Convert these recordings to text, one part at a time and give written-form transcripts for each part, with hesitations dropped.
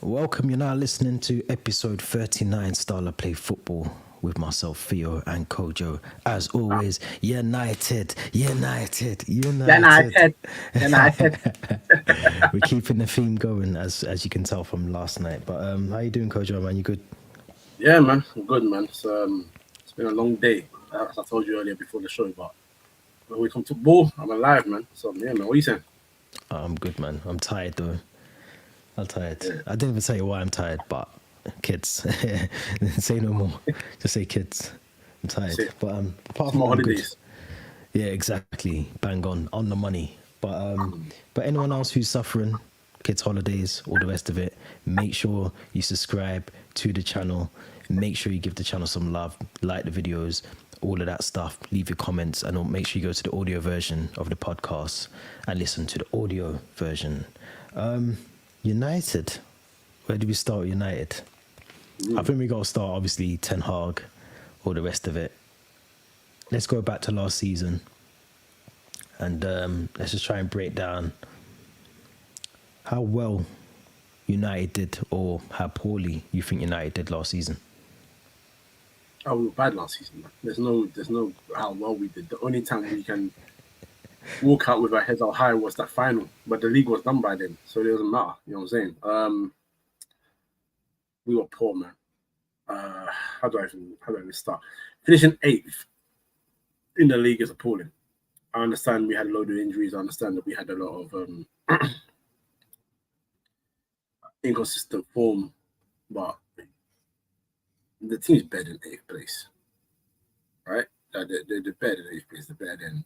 Welcome, you're now listening to episode 39 Style of Play Football with myself, Theo and Kojo. As always, United. United. We're keeping the theme going as you can tell from last night. But how you doing, Kojo, man? You good? Yeah, man. I'm good, man. It's been a long day, as I told you earlier before the show. But when we come to ball, I'm alive, man. So, yeah, man. What are you saying? I'm good, man. I'm tired, though. I'm tired. Yeah. I didn't even tell you why I'm tired, but kids. Say no more. Just say kids. I'm tired. That's it. But apart from Small that, I'm good. holidays. Yeah, exactly. Bang on the money. But anyone else who's suffering, kids' holidays, all the rest of it, make sure you subscribe to the channel. Make sure you give the channel some love, like the videos, all of that stuff. Leave your comments, and make sure you go to the audio version of the podcast and listen to the audio version. United. Where do we start with United? I think we got to start, obviously, Ten Hag, all the rest of it. Let's go back to last season and let's just try and break down how well United did or how poorly you think United did last season. Oh, we were bad last season, man. There's no how well we did. The only time we can walk out with our heads out high was that final, but the league was done by then, so it doesn't matter. You know what I'm saying? We were poor, man. How do I even start? Finishing 8th in the league is appalling. I understand we had a load of injuries. I understand that we had a lot of inconsistent form, but the team's better than 8th place, right? They're better than 8th place. They're better than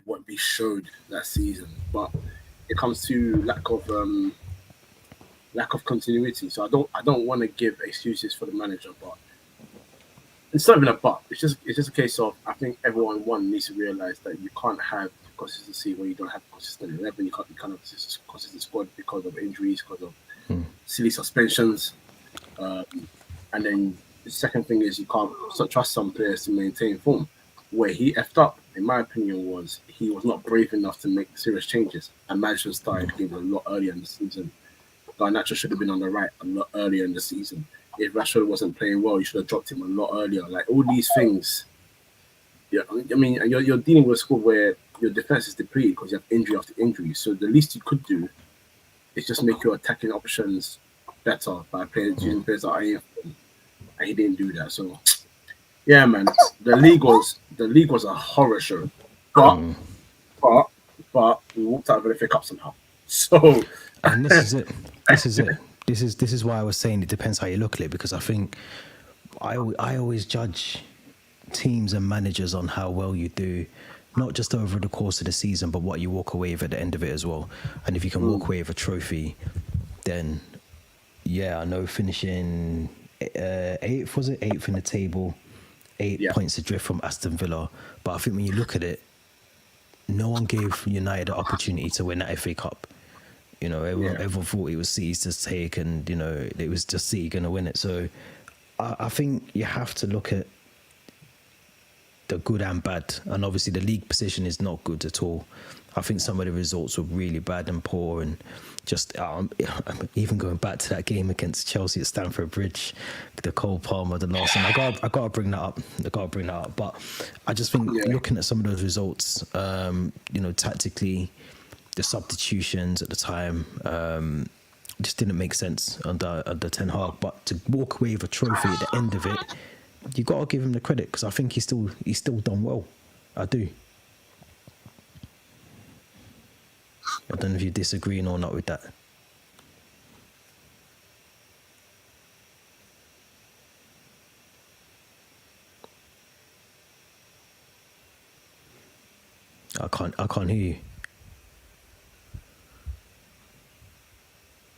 what we showed that season. But it comes to lack of continuity. So I don't want to give excuses for the manager, but it's not even a but. It's just a case of, I think everyone needs to realize that you can't have consistency when you don't have consistent 11. You can't have a consistent squad because of injuries, because of silly suspensions. And then the second thing is you can't trust some players to maintain form. Where he effed up, in my opinion, was he was not brave enough to make serious changes. And management started games a lot earlier in the season. Garnacho should have been on the right a lot earlier in the season. If Rashford wasn't playing well, you should have dropped him a lot earlier. Like, all these things. Yeah, I mean, you're dealing with a squad where your defense is depleted because you have injury after injury. So the least you could do is just make your attacking options better by using players that are in form. And he didn't do that. So yeah, man, the league was a horror show. But we walked out of the FA Cup somehow. So And this is it. This is why I was saying it depends how you look at it, because I think I always judge teams and managers on how well you do, not just over the course of the season, but what you walk away with at the end of it as well. And if you can walk away with a trophy, then yeah, I know finishing 8th, was it 8th in the table, 8 points adrift from Aston Villa. But I think when you look at it, no one gave United an opportunity to win that FA Cup. You know, everyone thought it was City's to take, and, you know, it was just City going to win it. So I think you have to look at the good and bad. And obviously the league position is not good at all. I think some of the results were really bad and poor, and just even going back to that game against Chelsea at Stamford Bridge, the Cole Palmer, the last one. I got to bring that up. But I just think looking at some of those results, you know, tactically, the substitutions at the time just didn't make sense under Ten Hag. But to walk away with a trophy at the end of it, you got to give him the credit, because I think he's still done well. I do. I don't know if you're disagreeing or not with that. I can't hear you.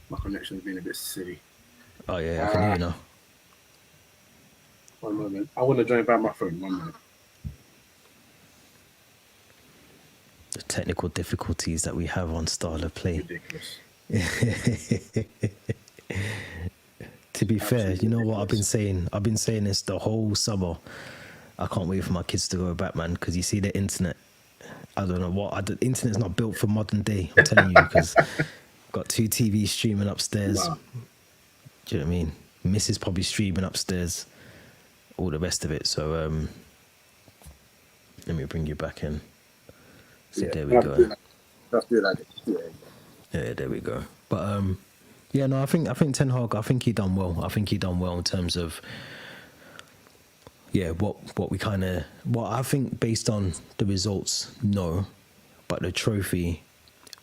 my connection's been a bit silly. Oh yeah, I can hear you now. One moment. I want to join by my phone. 1 minute. The technical difficulties that we have on Style of Play. Ridiculous. To be fair, you know what I've been saying? I've been saying this the whole summer. I can't wait for my kids to go back, man, because you see the internet. I don't know what. The internet's not built for modern day. I'm telling you, because Got 2 TVs streaming upstairs. Wow. Do you know what I mean? Missus probably streaming upstairs. All the rest of it. So let me bring you back in. So there we go. Let's do that. Yeah, there we go. But yeah, no, I think Ten Hag, I think he done well. I think he done well in terms of what I think based on the results, no, but the trophy,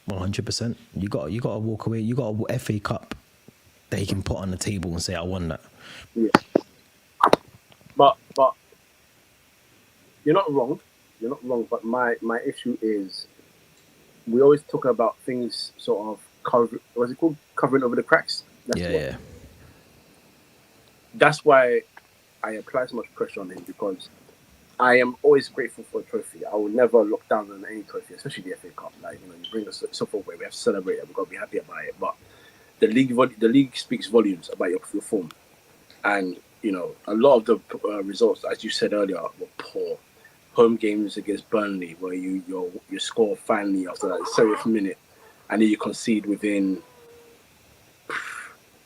100%. You got to walk away. You got a FA Cup that he can put on the table and say, I won that. Yeah. But you're not wrong. You're not wrong. But my issue is we always talk about things sort of covering over the cracks. Yeah. That's why I apply so much pressure on him, because I am always grateful for a trophy. I will never look down on any trophy, especially the FA Cup. Like, you bring us stuff away, we have to celebrate it. We've got to be happy about it. But the league speaks volumes about your form, and a lot of the results, as you said earlier, were poor. Home games against Burnley, where you score finally after that 70th minute, and then you concede within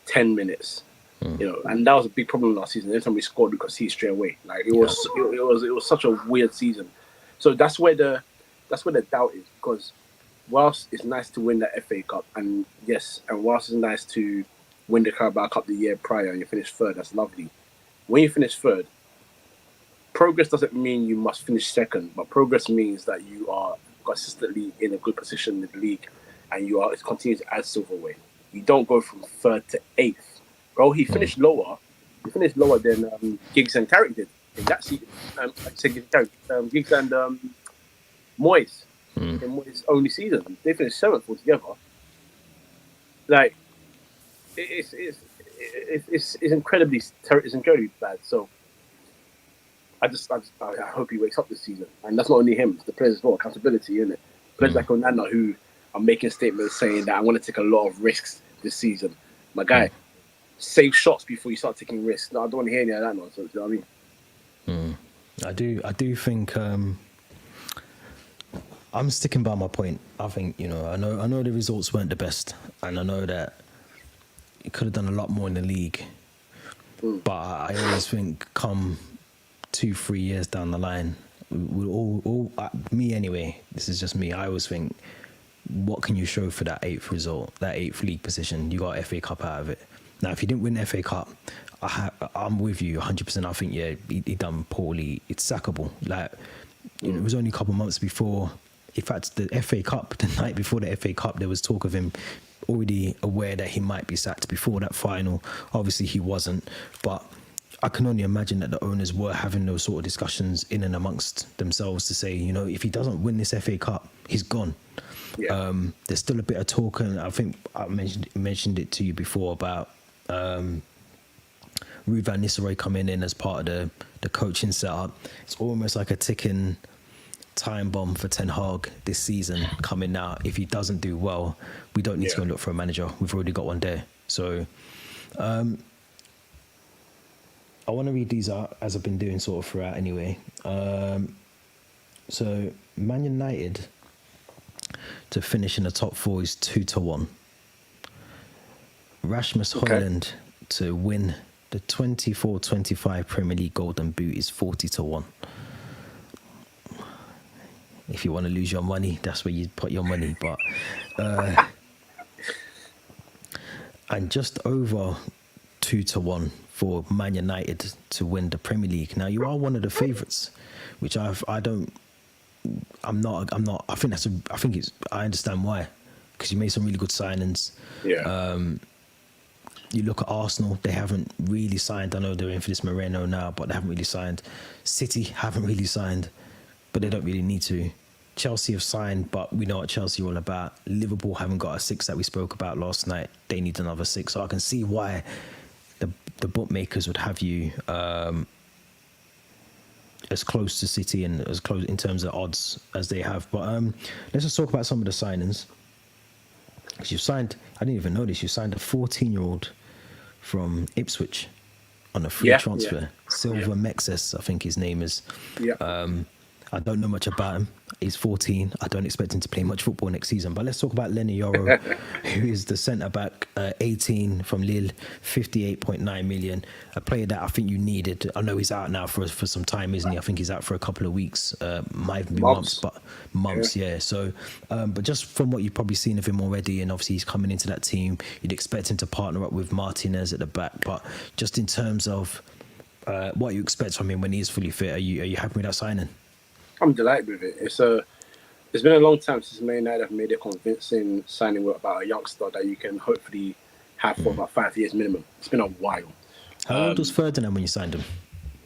10 minutes. And that was a big problem last season. Every time we scored, we conceded straight away. Like it was such a weird season. So that's where the doubt is, because whilst it's nice to win the FA Cup, and whilst it's nice to win the Carabao Cup the year prior and you finish third, that's lovely. When you finish third, progress doesn't mean you must finish second, but progress means that you are consistently in a good position in the league, and you are continue to add silverware. You don't go from third to eighth. Bro, he finished lower. He finished lower than Giggs and Carrick did in that season. Giggs and Moyes in Moyes' only season. They finished 7th altogether. Like it's incredibly bad. So I hope he wakes up this season, and that's not only him; it's the players as well. Accountability, isn't it? Players like Onana who are making statements saying that I want to take a lot of risks this season. My guy, save shots before you start taking risks. No, I don't want to hear any of that nonsense. You know what I mean? I do think I'm sticking by my point. I think I know the results weren't the best, and I know that he could have done a lot more in the league. But I always think come 2-3 years down the line, we'll me anyway, this is just me, I always think, what can you show for that 8th result, that 8th league position? You got FA Cup out of it. Now, if you didn't win the FA Cup, I'm with you 100%. I think, he done poorly. It's sackable. Like, it was only a couple of months before, in fact, the FA Cup, the night before the FA Cup, there was talk of him already aware that he might be sacked before that final. Obviously, he wasn't, but I can only imagine that the owners were having those sort of discussions in and amongst themselves to say, if he doesn't win this FA Cup, he's gone. Yeah. There's still a bit of talk, and I think I mentioned it to you before about Ruud van Nistelrooy coming in as part of the coaching setup. It's almost like a ticking time bomb for Ten Hag this season coming out. If he doesn't do well, we don't need to go and look for a manager. We've already got one there. So I want to read these out as I've been doing sort of throughout anyway. So Man United to finish in the top 4 is 2-1. Rasmus Højlund to win the 24-25 Premier League Golden Boot is 40-1. If you want to lose your money, that's where you put your money. But and just over 2-1 for Man United to win the Premier League. Now, you are one of the favourites, which I understand why, because you made some really good signings. You look at Arsenal, they haven't really signed. I know they're in for this Moreno now, but they haven't really signed. City haven't really signed, but they don't really need to. Chelsea have signed, but we know what Chelsea are all about. Liverpool haven't got a 6 that we spoke about last night. They need another 6. So I can see why the bookmakers would have you as close to City and as close in terms of odds as they have. But let's just talk about some of the signings. Because you've signed, I didn't even know this, you signed a 14-year-old from Ipswich on a free transfer. Silva Mexes, I think his name is. I don't know much about him. He's 14. I don't expect him to play much football next season. But let's talk about Lenny Yoro, who is the centre back, 18 from Lille, 58.9 million. A player that I think you needed. I know he's out now for some time, isn't he? I think he's out for a couple of weeks, might even be months, but months, yeah. So, but just from what you've probably seen of him already, and obviously he's coming into that team, you'd expect him to partner up with Martinez at the back. But just in terms of what you expect from him when he is fully fit, are you happy with that signing? I'm delighted with it. It's been a long time since Man United have made a convincing signing about a youngster that you can hopefully have for about 5 years minimum. It's been a while. How old was Ferdinand when you signed him?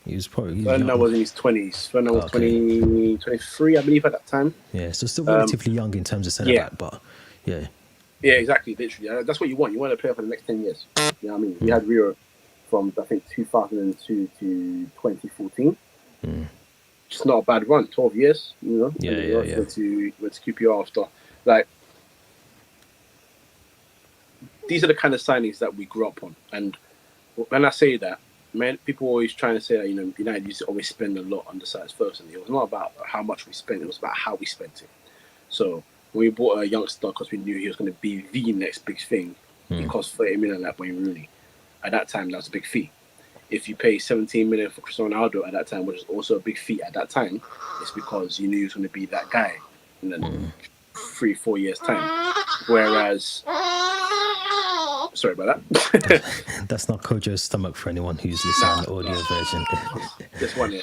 He was Ferdinand was in his 20s. Ferdinand was 23, I believe, at that time. Yeah, so still relatively young in terms of centre back, but yeah. Yeah, exactly. Literally, that's what you want. You want to play for the next 10 years. You know what I mean? We had Rio from I think 2002 to 2014. Just not a bad run. 12 years. You know. Yeah. Went to QPR after. Like, these are the kind of signings that we grew up on. And when I say that, man, people always trying to say that United used to always spend a lot on the sides first, and it was not about how much we spent. It was about how we spent it. So when we bought a youngster because we knew he was going to be the next big thing, it cost 30 million like Wayne Rooney. At that time, that was a big fee. If you pay 17 million for Cristiano Ronaldo at that time, which is also a big fee at that time, it's because you knew he was going to be that guy in 3-4 years' time. Whereas, sorry about that. That's not Kojo's stomach for anyone who's listening to the audio version. This one here.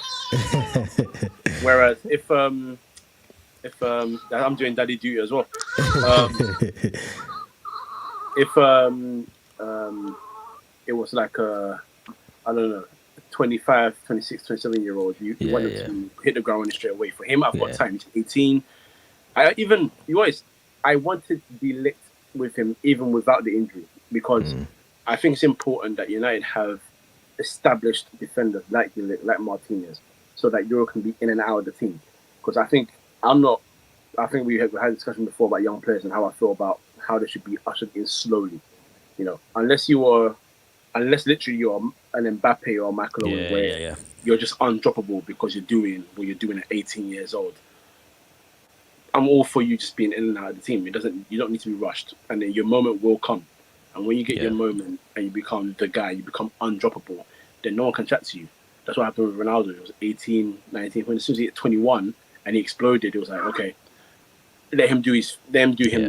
Whereas if I'm doing daddy duty as well. If it was like I don't know, 25, 26, 27-year-old, you wanted to hit the ground running straight away. For him, I've got time. He's 18. I wanted to be licked with him even without the injury, because I think it's important that United have established defenders like Martinez, so that Euro can be in and out of the team. Because I think we had a discussion before about young players and how I feel about how they should be ushered in slowly. You know, unless literally you're an Mbappe or Michael Owen, where you're just undroppable because you're doing what you're doing at 18 years old. I'm all for you just being in and out of the team. You don't need to be rushed, and then your moment will come. And when you get your moment and you become the guy, you become undroppable, then no one can chat to you. That's what happened with Ronaldo. It was 18, 19. When as soon as he hit 21 and he exploded, it was like, okay, let him do him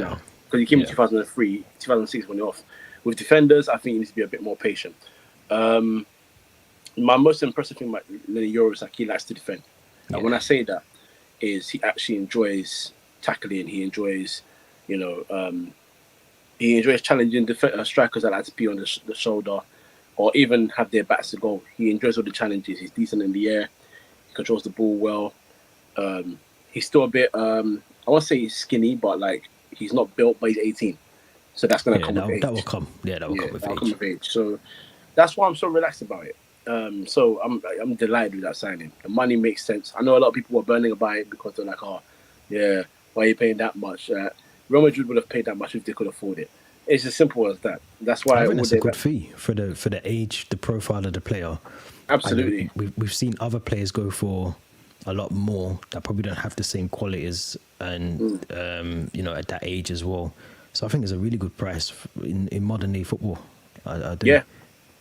now. Because he came in 2003, 2006 when he off. With defenders, I think you need to be a bit more patient. My most impressive thing about Lenny Yoro is like he likes to defend. And when I say that, is he actually enjoys tackling. He enjoys, challenging strikers that like to be on the shoulder, or even have their backs to goal. He enjoys all the challenges. He's decent in the air. He controls the ball well. He's still a bit. I won't say he's skinny, but like he's not built, but he's 18. So that's going to come with age. That will come. Yeah, that will come with age. So that's why I'm so relaxed about it. So I'm delighted with that signing. The money makes sense. I know a lot of people were burning about it because they're like, why are you paying that much? Real Madrid would have paid that much if they could afford it. It's as simple as that. That's why I think it's a good fee for the age, the profile of the player. Absolutely. We've seen other players go for a lot more that probably don't have the same qualities and at that age as well. So I think it's a really good price in modern day football. I do.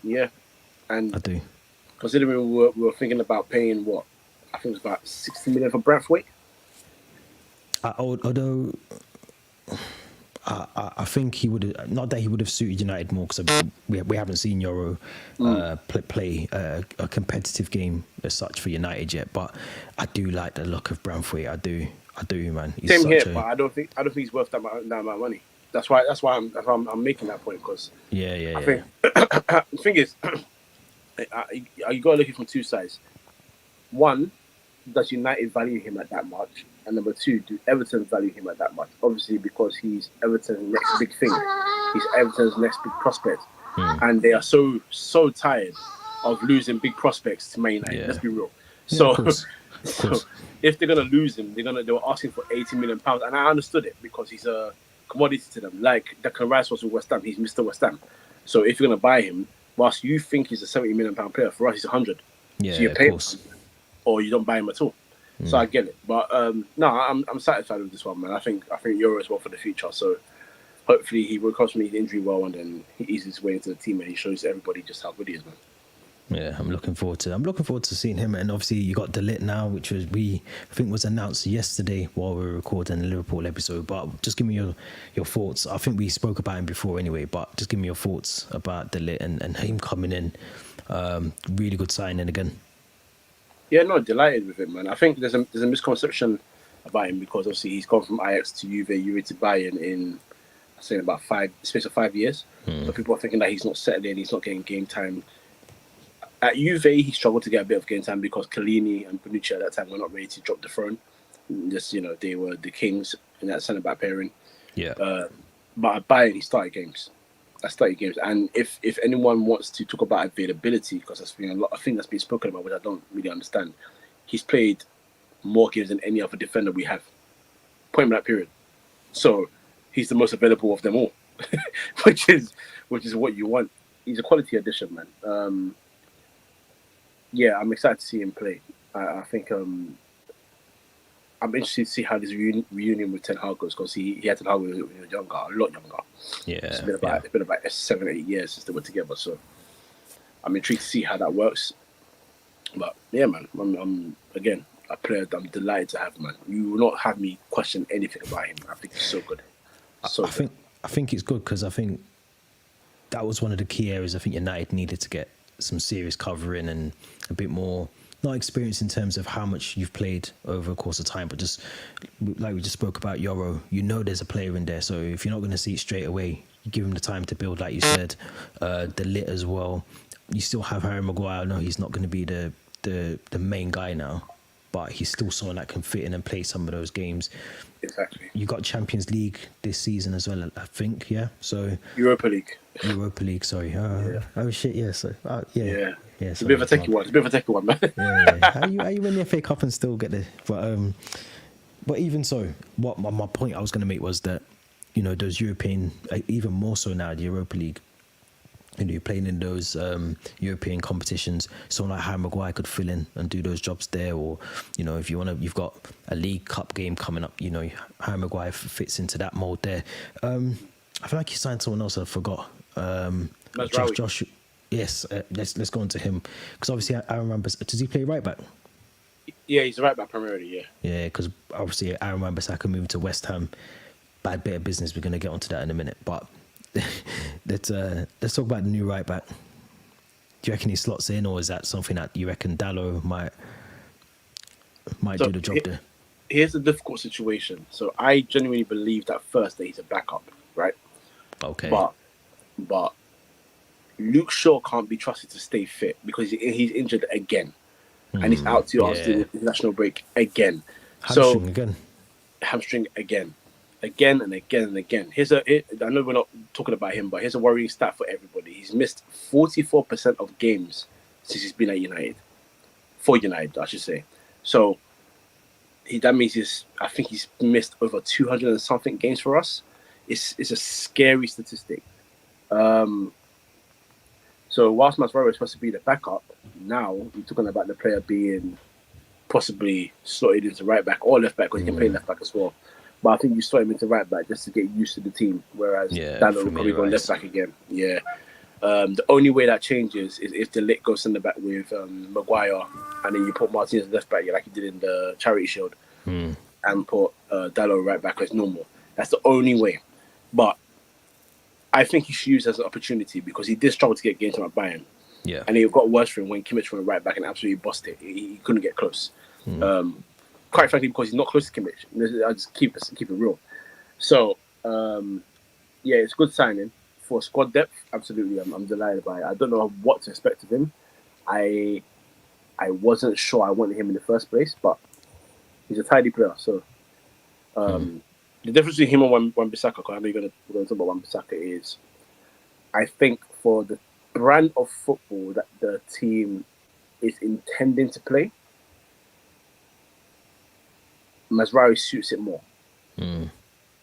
Yeah. And I do. Considering we were thinking about paying what? I think it was about 60 million for Braithwaite. Although I think he would have, not that he would have suited United more, because we haven't seen Yoro play a competitive game as such for United yet. But I do like the look of Braithwaite. I do, man. He's Same here, but I don't think he's worth that amount of money. That's why I'm making that point, because I think the thing is, you got to look at it from two sides. One, does United value him at that much? And number two, do Everton value him at that much? Obviously, because he's Everton's next big thing. He's Everton's next big prospect. And they are so tired of losing big prospects to Man United. Let's be real. So if they're going to lose him, they were asking for £80 million. And I understood it, because he's a commodity to them. Like Declan Rice was with West Ham. He's Mr. West Ham. So if you're going to buy him, whilst you think he's a £70 million player, for us he's 100. Yeah, so you pay him, or you don't buy him at all. So I get it, but no, I'm satisfied with this one, man. I think Euro is well for the future. So hopefully he recovers from his injury well, and then he eases his way into the team, and he shows everybody just how good he is, man. Yeah, I'm looking forward to seeing him. And obviously you got Delit now, which I think was announced yesterday while we were recording the Liverpool episode. But just give me your thoughts. I think we spoke about him before anyway, but just give me your thoughts about Delit and him coming in. Really good signing again. Yeah, no, delighted with him, man. I think there's a misconception about him because obviously he's gone from Ajax to Juve to Bayern in I say about space of 5 years. So people are thinking that he's not settled in, he's not getting game time. At Juve, he struggled to get a bit of game time because Chiellini and Bonucci at that time were not ready to drop the throne. Just they were the kings in that centre back pairing. Yeah. But at Bayern, he started games. And if anyone wants to talk about availability, because that's been a lot, I think that's been spoken about, which I don't really understand. He's played more games than any other defender we have. Point blank period. So he's the most available of them all, which is what you want. He's a quality addition, man. Yeah, I'm excited to see him play. I think I'm interested to see how this reunion with Ten Hag goes because he had Ten Hag when he was younger, a lot younger. Yeah, it's been about 7-8 years since they were together. So I'm intrigued to see how that works. But yeah, man, I'm again a player that I'm delighted to have, man. You will not have me question anything about him. I think he's so good. I think it's good because I think that was one of the key areas I think United needed to get some serious covering and a bit more, not experience in terms of how much you've played over a course of time, but just like we just spoke about Euro, there's a player in there. So if you're not going to see it straight away, you give him the time to build, like you said. The lit as well. You still have Harry Maguire. No, he's not going to be the main guy now, but he's still someone that can fit in and play some of those games. Exactly. You got Champions League this season as well, I think. Yeah. So Europa League. Sorry. Oh shit. Yeah. So yeah. It's a bit of a techie one, man. Yeah. How you win the FA Cup and still get the? But even so, what my point I was going to make was that those European, even more so now, the Europa League. You're playing in those European competitions. Someone like Harry Maguire could fill in and do those jobs there, or if you've got a League Cup game coming up. Harry Maguire fits into that mold there. I feel like you signed someone else. I forgot. Josh. Yes, let's go on to him because obviously I remember. Does he play right back? Yeah, he's a right back primarily. Yeah. Yeah, because obviously Aaron Wan-Bissaka moved to West Ham. Bad bit of business. We're going to get onto that in a minute, but. Let's talk about the new right back. Do you reckon he slots in, or is that something that you reckon Dallo might do the job there? Here's the difficult situation. So I genuinely believe that he's a backup, right? Okay. But Luke Shaw can't be trusted to stay fit because he's injured again, and he's out to the international break again. Hamstring again. Again and again and again. I know we're not talking about him, but here's a worrying stat for everybody. He's missed 44% of games since he's been at United. For United, I should say. So that means I think he's missed over 200 and something games for us. It's a scary statistic. So whilst Masvaro is supposed to be the backup, now we're talking about the player being possibly slotted into right back or left back because he can play left back as well. But I think you slot him into right back just to get used to the team, whereas Dallo will probably go left back again. Yeah. The only way that changes is if the Lit goes in the back with Maguire, and then you put Martinez left back, like you did in the Charity Shield, and put Dallo right back as normal. That's the only way. But I think he should use it as an opportunity because he did struggle to get games at Bayern. Yeah. And it got worse for him when Kimmich went right back and absolutely busted it. He couldn't get close. Quite frankly, because he's not close to Kimmich. I just keep it real. So, it's a good signing. For squad depth, absolutely, I'm delighted by it. I don't know what to expect of him. I wasn't sure I wanted him in the first place, but he's a tidy player. So, the difference between him and Wan-Bissaka, because I know we're going to talk about Wan-Bissaka, is I think for the brand of football that the team is intending to play, Masraoui suits it more.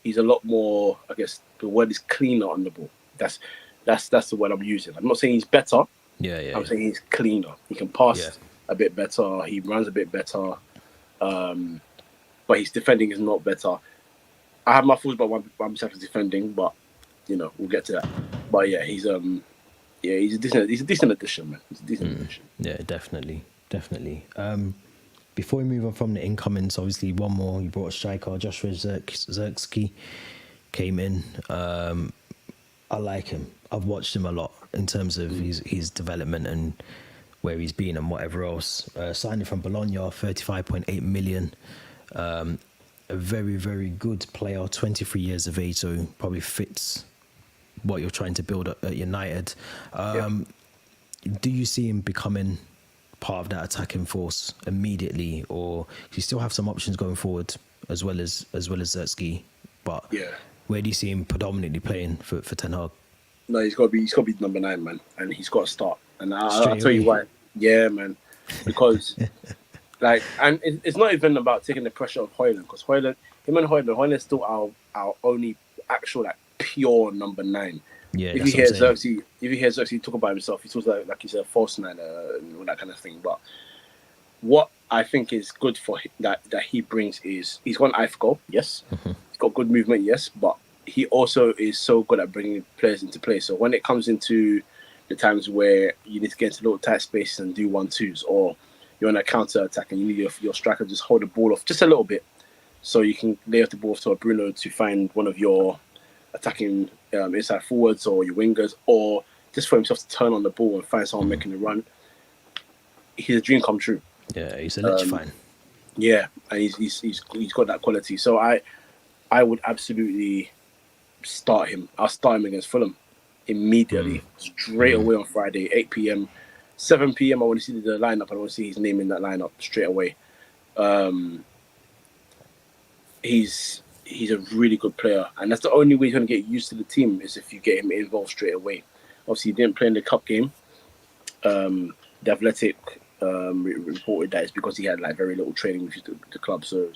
He's a lot more, I guess the word is cleaner on the ball. That's the word I'm using. I'm not saying he's better. I'm saying he's cleaner. He can pass a bit better. He runs a bit better. but his defending is not better. I have my thoughts about Wan-Bissaka's defending, but we'll get to that. But yeah, he's a decent addition, man. He's a decent addition. Yeah, definitely. Before we move on from the incomings, obviously one more. You brought a striker, Joshua Zirkzee came in. I like him. I've watched him a lot in terms of his development and where he's been and whatever else. Signed from Bologna, 35.8 million. A very, very good player, 23 years of age, so probably fits what you're trying to build up at United. Do you see him becoming part of that attacking force immediately, or do you still have some options going forward as well as Zirkzee? But where do you see him predominantly playing for Ten Hag? No, he's got to be number 9, man, and he's got to start. And I'll tell you why. Yeah, man, because and it's not even about taking the pressure off Højlund, because Højlund is still our only actual pure number 9. Yeah, if you hear Zirkzee talk about himself, he talks like he's a false 9 and all that kind of thing. But what I think is good for him, that he brings is he's got an eye for goal, yes. He's got good movement, yes, but he also is so good at bringing players into play. So when it comes into the times where you need to get into little tight spaces and do 1-2s, or you're on a counter attack and you need your striker to just hold the ball off just a little bit, so you can lay off the ball to a Bruno to find one of your attacking inside forwards or your wingers, or just for himself to turn on the ball and find someone making a run. He's a dream come true. Yeah, he's electrifying. Yeah, and he's got that quality. So I would absolutely start him. I'll start him against Fulham immediately, straight away on Friday, 8 p.m. 7 p.m. I want to see the lineup. I want to see his name in that lineup straight away. He's a really good player, and that's the only way he's going to get used to the team, is if you get him involved straight away. Obviously, he didn't play in the cup game. The Athletic reported that it's because he had very little training with the club, so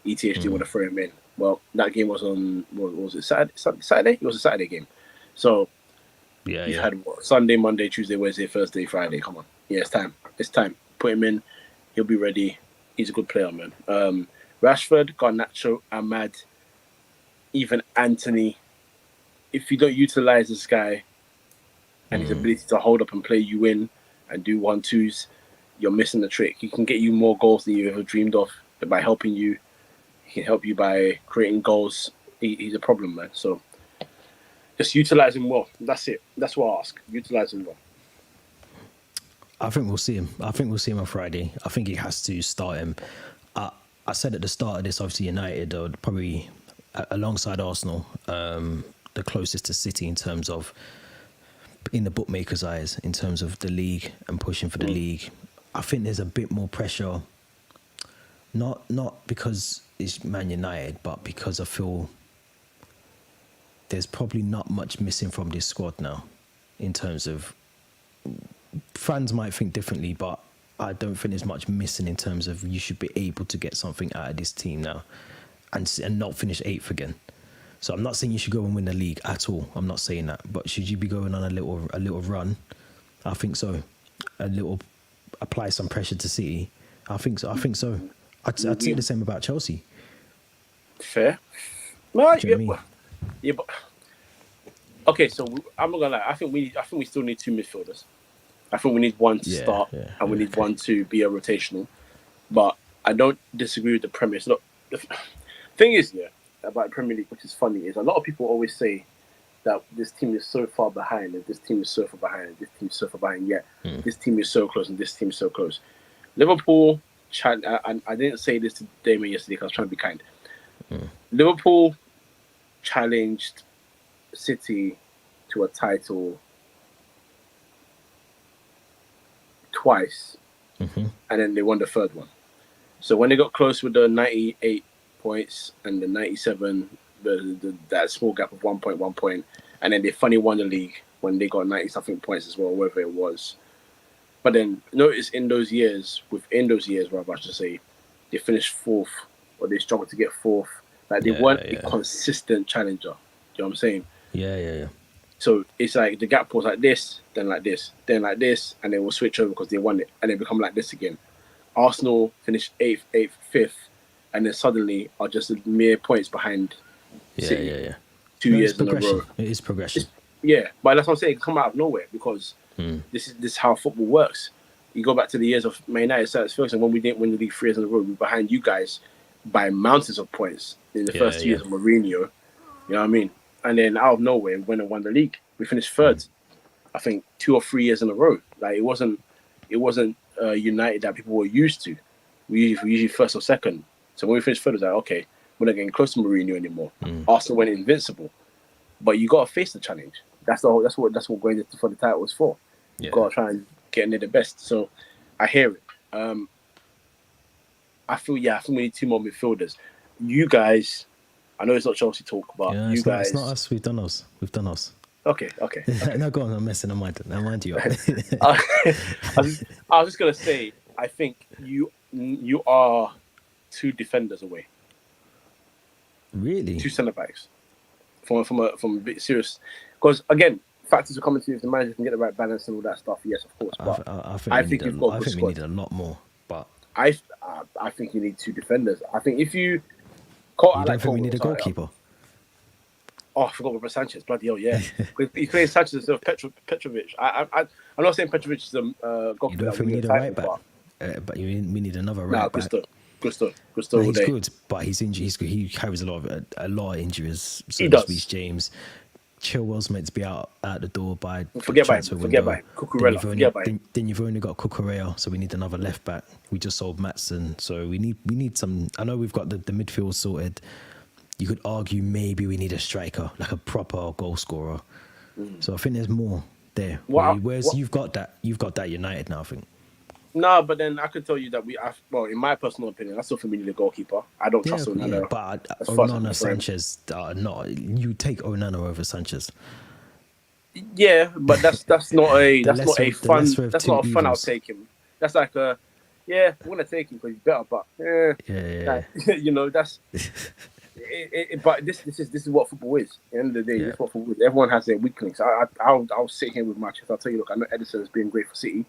ETH didn't want to throw him in. Well, that game was on, what was it, Saturday? It was a Saturday game. So he's had Sunday, Monday, Tuesday, Wednesday, Thursday, Friday. Come on. Yeah, it's time. Put him in. He'll be ready. He's a good player, man. Rashford, Garnacho, Ahmad, even Anthony. If you don't utilize this guy and his ability to hold up and play you in and do 1-2s, you're missing the trick. He can get you more goals than you ever dreamed of by helping you. He can help you by creating goals. He's a problem, man. So just utilize him well. That's it. That's what I ask. Utilize him well. I think we'll see him. On Friday. I think he has to start him. I said at the start of this, obviously United are probably alongside Arsenal, the closest to City in terms of, in the bookmakers' eyes, in terms of the league and pushing for the league. I think there's a bit more pressure, not because it's Man United, but because I feel there's probably not much missing from this squad now, in terms of, fans might think differently, but I don't think there's much missing in terms of you should be able to get something out of this team now and not finish 8th again. So I'm not saying you should go and win the league at all. I'm not saying that. But should you be going on a little run? I think so. Apply some pressure to City. I think so. I'd say the same about Chelsea. Fair. Well, Do you know what I mean? Yeah, but okay. So I'm not gonna lie. I think we still need 2 midfielders. I think we need one to start, and we need one to be a rotational. But I don't disagree with the premise. Look, the thing is, about the Premier League, which is funny, is a lot of people always say that this team is so far behind, and this team is so far behind, and this team is so far behind. Yet this team is so close, and this team is so close. Liverpool, and I didn't say this to Damien yesterday because I was trying to be kind. Liverpool challenged City to a title twice, and then they won the third one. So when they got close with the 98 points and the 97, that small gap of 1 point, and then they finally won the league when they got 90-something points as well, whatever it was. But then notice within those years, rather I should say, they finished 4th, or they struggled to get 4th. Like they weren't a consistent challenger. You know what I'm saying? Yeah. So it's like the gap was like this, then like this, then like this, and then we'll switch over because they won it, and then become like this again. Arsenal finished eighth, fifth, and then suddenly are just mere points behind City. Yeah. 2 years It's in a row. progression. It is progression. Yeah, but that's what I'm saying. It come out of nowhere because this is how football works. You go back to the years of Man United, Sir Ferguson, when we didn't win the league 3 years in a row, we were behind you guys by mountains of points in the first 2 years of Mourinho. You know what I mean? And then out of nowhere, we went and won the league. We finished third, I think, 2 or 3 years in a row. Like it wasn't United that people were used to. We usually first or second. So when we finished third, it was like, okay, we're not getting close to Mourinho anymore. Arsenal went invincible, but you got to face the challenge. That's what going for the title was for. You got to try and get near the best. So I hear it. I feel we need 2 more midfielders. You guys, I know it's not Chelsea talk, but you guys. It's not us. We've done us. Okay. No, go on. I'm messing. I mind you. I was just gonna say, I think you are 2 defenders away. Really? 2 centre backs from a bit serious. Because again, factors are coming to you if the manager can get the right balance and all that stuff. Yes, of course. But I think you've got a good squad. We need a lot more. But I think you need 2 defenders. I think if you. You don't think we need a goalkeeper? Oh, I forgot about Sanchez. Bloody hell, yeah. He's playing Sanchez instead of Petrovic. I'm not saying Petrovic is a goalkeeper. You don't think we need a right back? But we need another right back. Gusto. No, he's good, but he's injured. He carries a lot of injuries. So he does. Reece James. Chilwell's meant to be out the door by Forget about him. Then you've only got Cucurella, so we need another left back. We just sold Maatsen, so we need some. I know we've got the midfield sorted. You could argue maybe we need a striker, like a proper goal scorer. So I think there's more there. Whereas you've got that United now, I think. No, but then I could tell you that in my personal opinion, I still think we need a goalkeeper. I don't trust Onana. Yeah, but Onana, Sanchez, not. You take Onana over Sanchez. Yeah, but that's not a fun. I'll take him. That's like I'm gonna take him because he's better. But you know that's. But this is what football is. At the end of the day, this is what football is. Everyone has their weaklings. I'll sit here with my chest. I'll tell you, look, I know Edison has been great for City.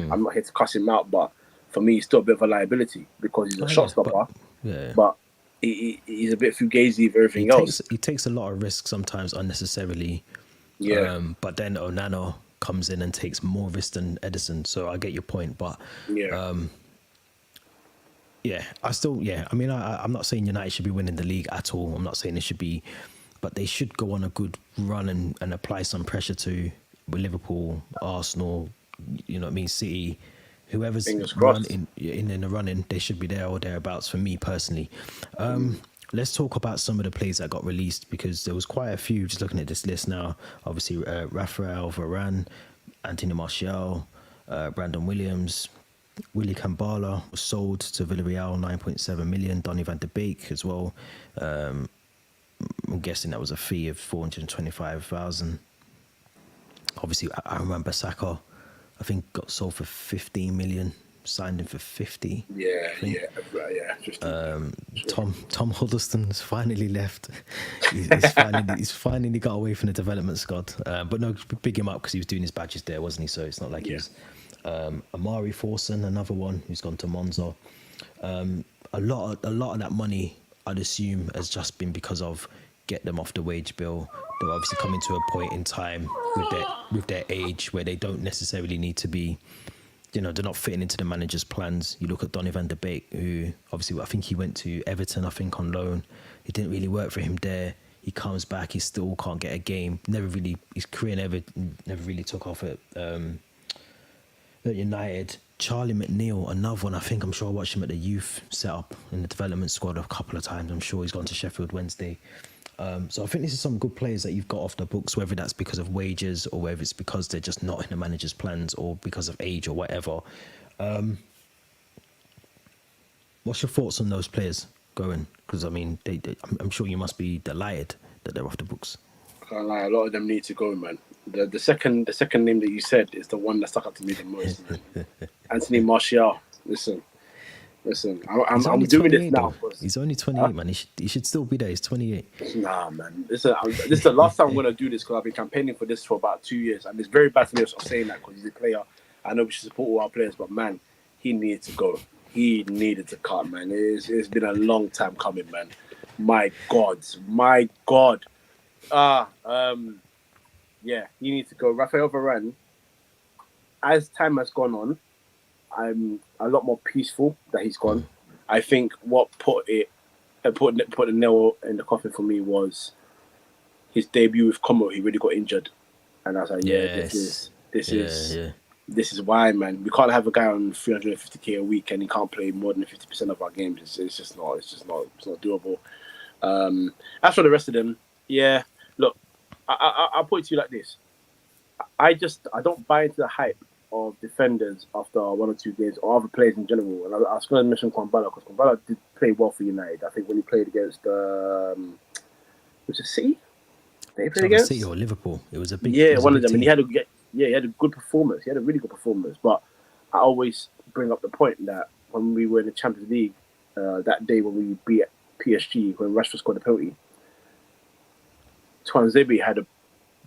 I'm not here to cuss him out, but for me, he's still a bit of a liability because he's a shot stopper. But he's a bit fugazi with everything else. He takes a lot of risks sometimes unnecessarily. But then Onana comes in and takes more risks than Edison. So I get your point, but I'm not saying United should be winning the league at all. I'm not saying they should be, but they should go on a good run and apply some pressure to Liverpool, Arsenal. You know what I mean? City, whoever's in the running, they should be there or thereabouts for me personally. Let's talk about some of the players that got released because there was quite a few. Just looking at this list now, obviously Rafael Varane, Anthony Martial, Brandon Williams, Willy Kambala was sold to Villarreal, 9.7 million. Donny van de Beek as well. I'm guessing that was a fee of 425,000. Obviously, I remember Saka. I think got sold for 15 million, signed him for 50. Yeah. Tom Huddleston's finally left. He's finally got away from the development squad. But no, big him up because he was doing his badges there, wasn't he? So it's not like he's Amari Forson, another one who's gone to Monza. A lot of that money, I'd assume, has just been because of get them off the wage bill. They're obviously coming to a point in time with their age where they don't necessarily need to be, they're not fitting into the manager's plans. You look at Donny van de Beek, who obviously I think he went to Everton, I think on loan. It didn't really work for him there. He comes back, he still can't get a game. His career never really took off at United. Charlie McNeil, another one. I'm sure I watched him at the youth setup in the development squad a couple of times. I'm sure he's gone to Sheffield Wednesday. So I think this is some good players that you've got off the books, whether that's because of wages or whether it's because they're just not in the manager's plans or because of age or whatever. What's your thoughts on those players going? Because I'm sure you must be delighted that they're off the books. I can't lie, a lot of them need to go, man. The second name that you said is the one that stuck out to me the most, man. Anthony Martial. Listen. I'm doing this now. He's only 28, man. He should still be there. He's 28. Nah, man. This is the last time I'm going to do this because I've been campaigning for this for about 2 years. And it's very bad for me of saying that because he's a player. I know we should support all our players, but man, he needs to go. He needed to cut, man. It's been a long time coming, man. My God. Ah, yeah, he needs to go. Rafael Varane, as time has gone on, I'm a lot more peaceful that he's gone. I think what put the nail in the coffin for me was his debut with Como. He really got injured, and I was like, yeah, Yes. this is why, man. We can't have a guy on 350k a week and he can't play more than 50% of our games. It's just not doable. As for the rest of them, yeah, look, I'll put it to you like this. I don't buy into the hype of defenders after one or two games or other players in general. And I was going to mention Kwambala because Kwambala did play well for United. I think when he played against was it City? They played against City or Liverpool. It was a big one of them, team. and he had a good performance. He had a really good performance. But I always bring up the point that when we were in the Champions League that day when we beat PSG when Rashford scored the penalty, Tuanzebe had a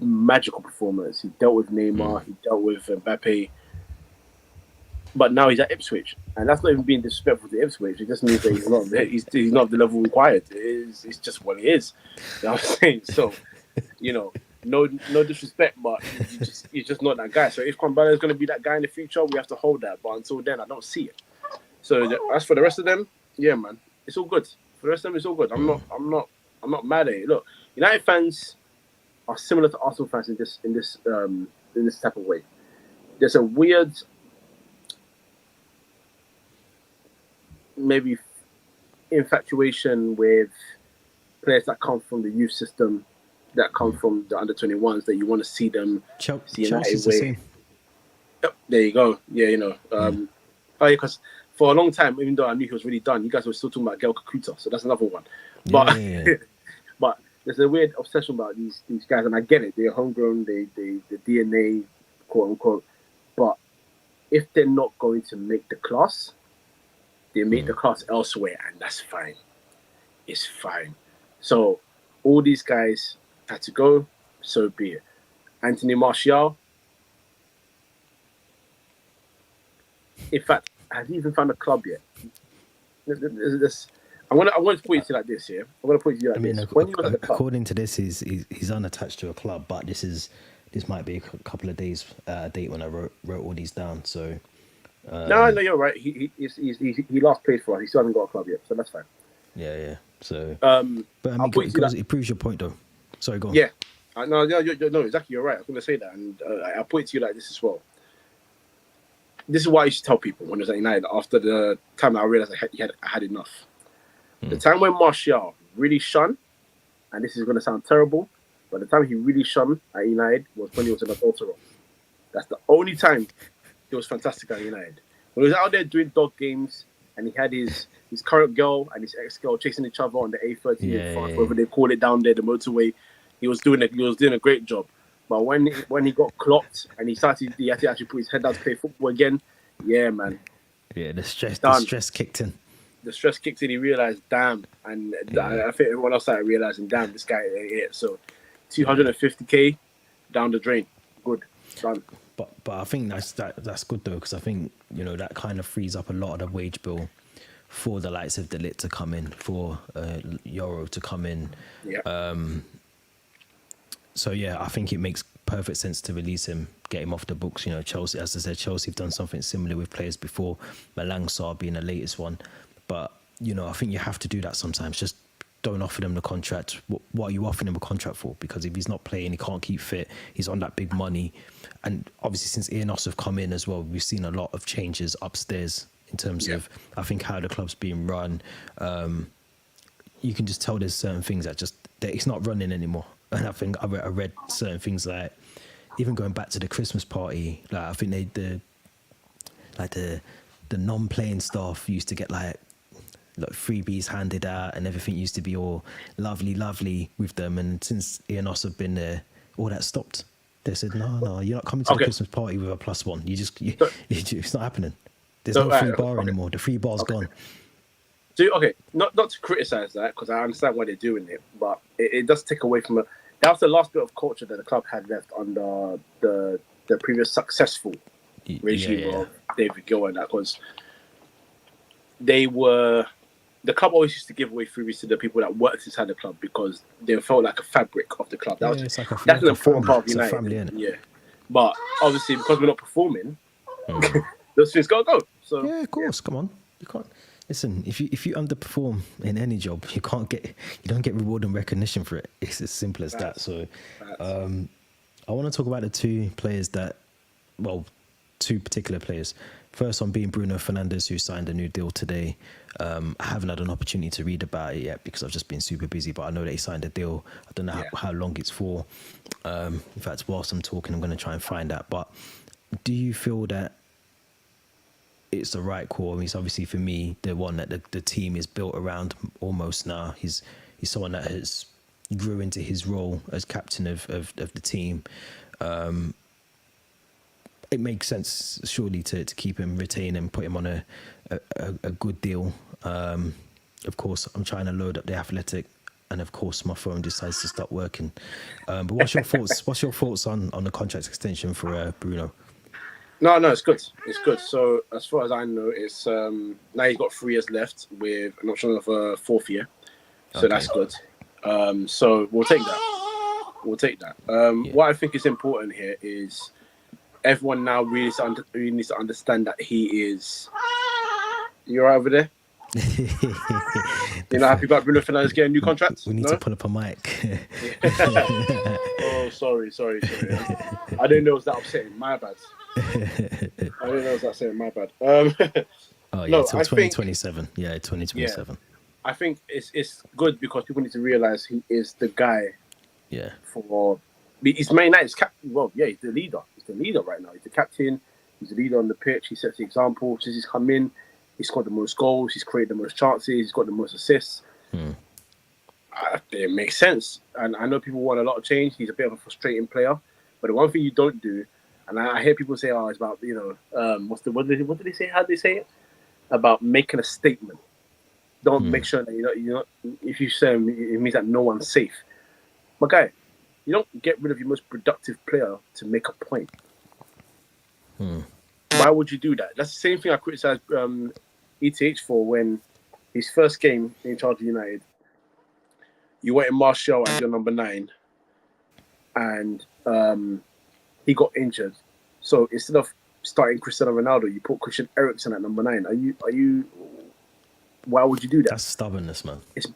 magical performance. He dealt with Neymar, he dealt with Mbappe, but now he's at Ipswich, and that's not even being disrespectful to Ipswich. It just means that he's not the level required. It's just what it is. You know what I'm saying? So, no disrespect, but you're just not that guy. So if Kwambala is going to be that guy in the future, we have to hold that. But until then, I don't see it. So as for the rest of them, yeah, man, it's all good. For the rest of them, it's all good. I'm not mad at it. Look, United fans are similar to Arsenal fans in this type of way. There's a weird, maybe infatuation with players that come from the youth system, that come from the under-21s, that you want to see them see United way. Yep, there you go. Yeah, because for a long time, even though I knew he was really done, you guys were still talking about Gael Kakuta, so that's another one. But but there's a weird obsession about these guys, and I get it. They're homegrown, the DNA, quote unquote. But if they're not going to make the class, they make the class elsewhere, and that's fine. It's fine. So all these guys had to go, so be it. Anthony Martial, in fact, has he even found a club yet? I'm going to put it to you like this, yeah? I'm going to put it to you like this. When he was at the club, according to this, he's unattached to a club, but this might be a couple of days date when I wrote all these down. So no, you're right. He last played for us. He still hasn't got a club yet, so that's fine. Yeah. So, but I mean, it proves your point, though. Sorry, go on. Yeah, no, exactly. You're right. I was going to say that, and I'll put it to you like this as well. This is what I used to tell people when I was at United. After the time I realized I had enough. The time when Martial really shone, and this is going to sound terrible, but the time he really shone at United was when he was in Adultero. That's the only time he was fantastic at United. When he was out there doing dog games, and he had his current girl and his ex-girl chasing each other on the A13 in France, whatever they call it down there, the motorway, he was doing a great job. But when he got clocked and he had to actually put his head down to play football again, yeah, man. Yeah, the stress kicked in. The stress kicked in. He realized, damn, and I think everyone else started realizing, damn, this guy ain't it. So, 250k down the drain. Good, done. But I think that's good though, because I think that kind of frees up a lot of the wage bill for the likes of De Ligt to come in, for Euro to come in. Yeah. So yeah, I think it makes perfect sense to release him, get him off the books. Chelsea, as I said, Chelsea have done something similar with players before, Malang Sarr being the latest one. But I think you have to do that sometimes. Just don't offer them the contract. What are you offering him a contract for? Because if he's not playing, he can't keep fit, he's on that big money. And obviously since Enos have come in as well, we've seen a lot of changes upstairs in terms of, I think, how the club's being run. You can just tell there's certain things that it's not running anymore. And I think I read certain things like, even going back to the Christmas party, like I think the non-playing staff used to get like freebies handed out, and everything used to be all lovely with them. And since Enos have been there, all that stopped. They said, no, you're not coming to the Christmas party with a +1. It's not happening. There's no free bar anymore. The free bar's gone. So not to criticize that, because I understand why they're doing it, but it does take away from that was the last bit of culture that the club had left under the previous successful regime of David Gill, and that was the club always used to give away freebies to the people that worked inside the club because they felt like a fabric of the club. Yeah, it's like That's an important family. part of It's United. a family, innit? Yeah, but obviously because we're not performing, those things gotta go. So Yeah, of course. Come on, you can't listen. If you underperform in any job, you don't get reward and recognition for it. It's as simple as that. So, I want to talk about the two particular players. First one being Bruno Fernandes, who signed a new deal today. I haven't had an opportunity to read about it yet because I've just been super busy, but I know that he signed a deal. I don't know how long it's for. In fact, whilst I'm talking, I'm going to try and find out. But do you feel that it's the right call? I mean, it's obviously for me the one that the team is built around almost now. He's someone that has grew into his role as captain of the team. It makes sense surely to keep him, retain him, put him on a good deal. Of course, I'm trying to load up the Athletic, and of course my phone decides to stop working. But what's your thoughts? What's your thoughts on the contract extension for Bruno? No, it's good. It's good. So as far as I know, it's now he's got 3 years left with an option of a 4th year. So that's good. So we'll take that. What I think is important here is everyone now really needs to understand that he is. You're right over there. You're not happy about Bruno Fernandes getting a new contract? We need to pull up a mic. Oh, sorry. I didn't know it was that upsetting. My bad. Oh yeah, till 2027. Yeah, 2027. I think it's good because people need to realize he is the guy. Yeah. He's Man United's captain. Well, yeah, he's the leader. He's the leader right now. He's the captain. He's the leader on the pitch. He sets the example. Since he's come in, he's scored the most goals. He's created the most chances. He's got the most assists. It makes sense. And I know people want a lot of change. He's a bit of a frustrating player. But the one thing you don't do, and I hear people say, "Oh, it's about what did they say? How did they say it? About making a statement. Don't make sure that you know if you say it means that no one's safe. My guy, you don't get rid of your most productive player to make a point. Why would you do that? That's the same thing I criticised ETH for when his first game in charge of United. You went in Martial as your number 9, and he got injured. So instead of starting Cristiano Ronaldo, you put Christian Eriksen at number 9. Are you? Why would you do that? That's stubbornness, man. It's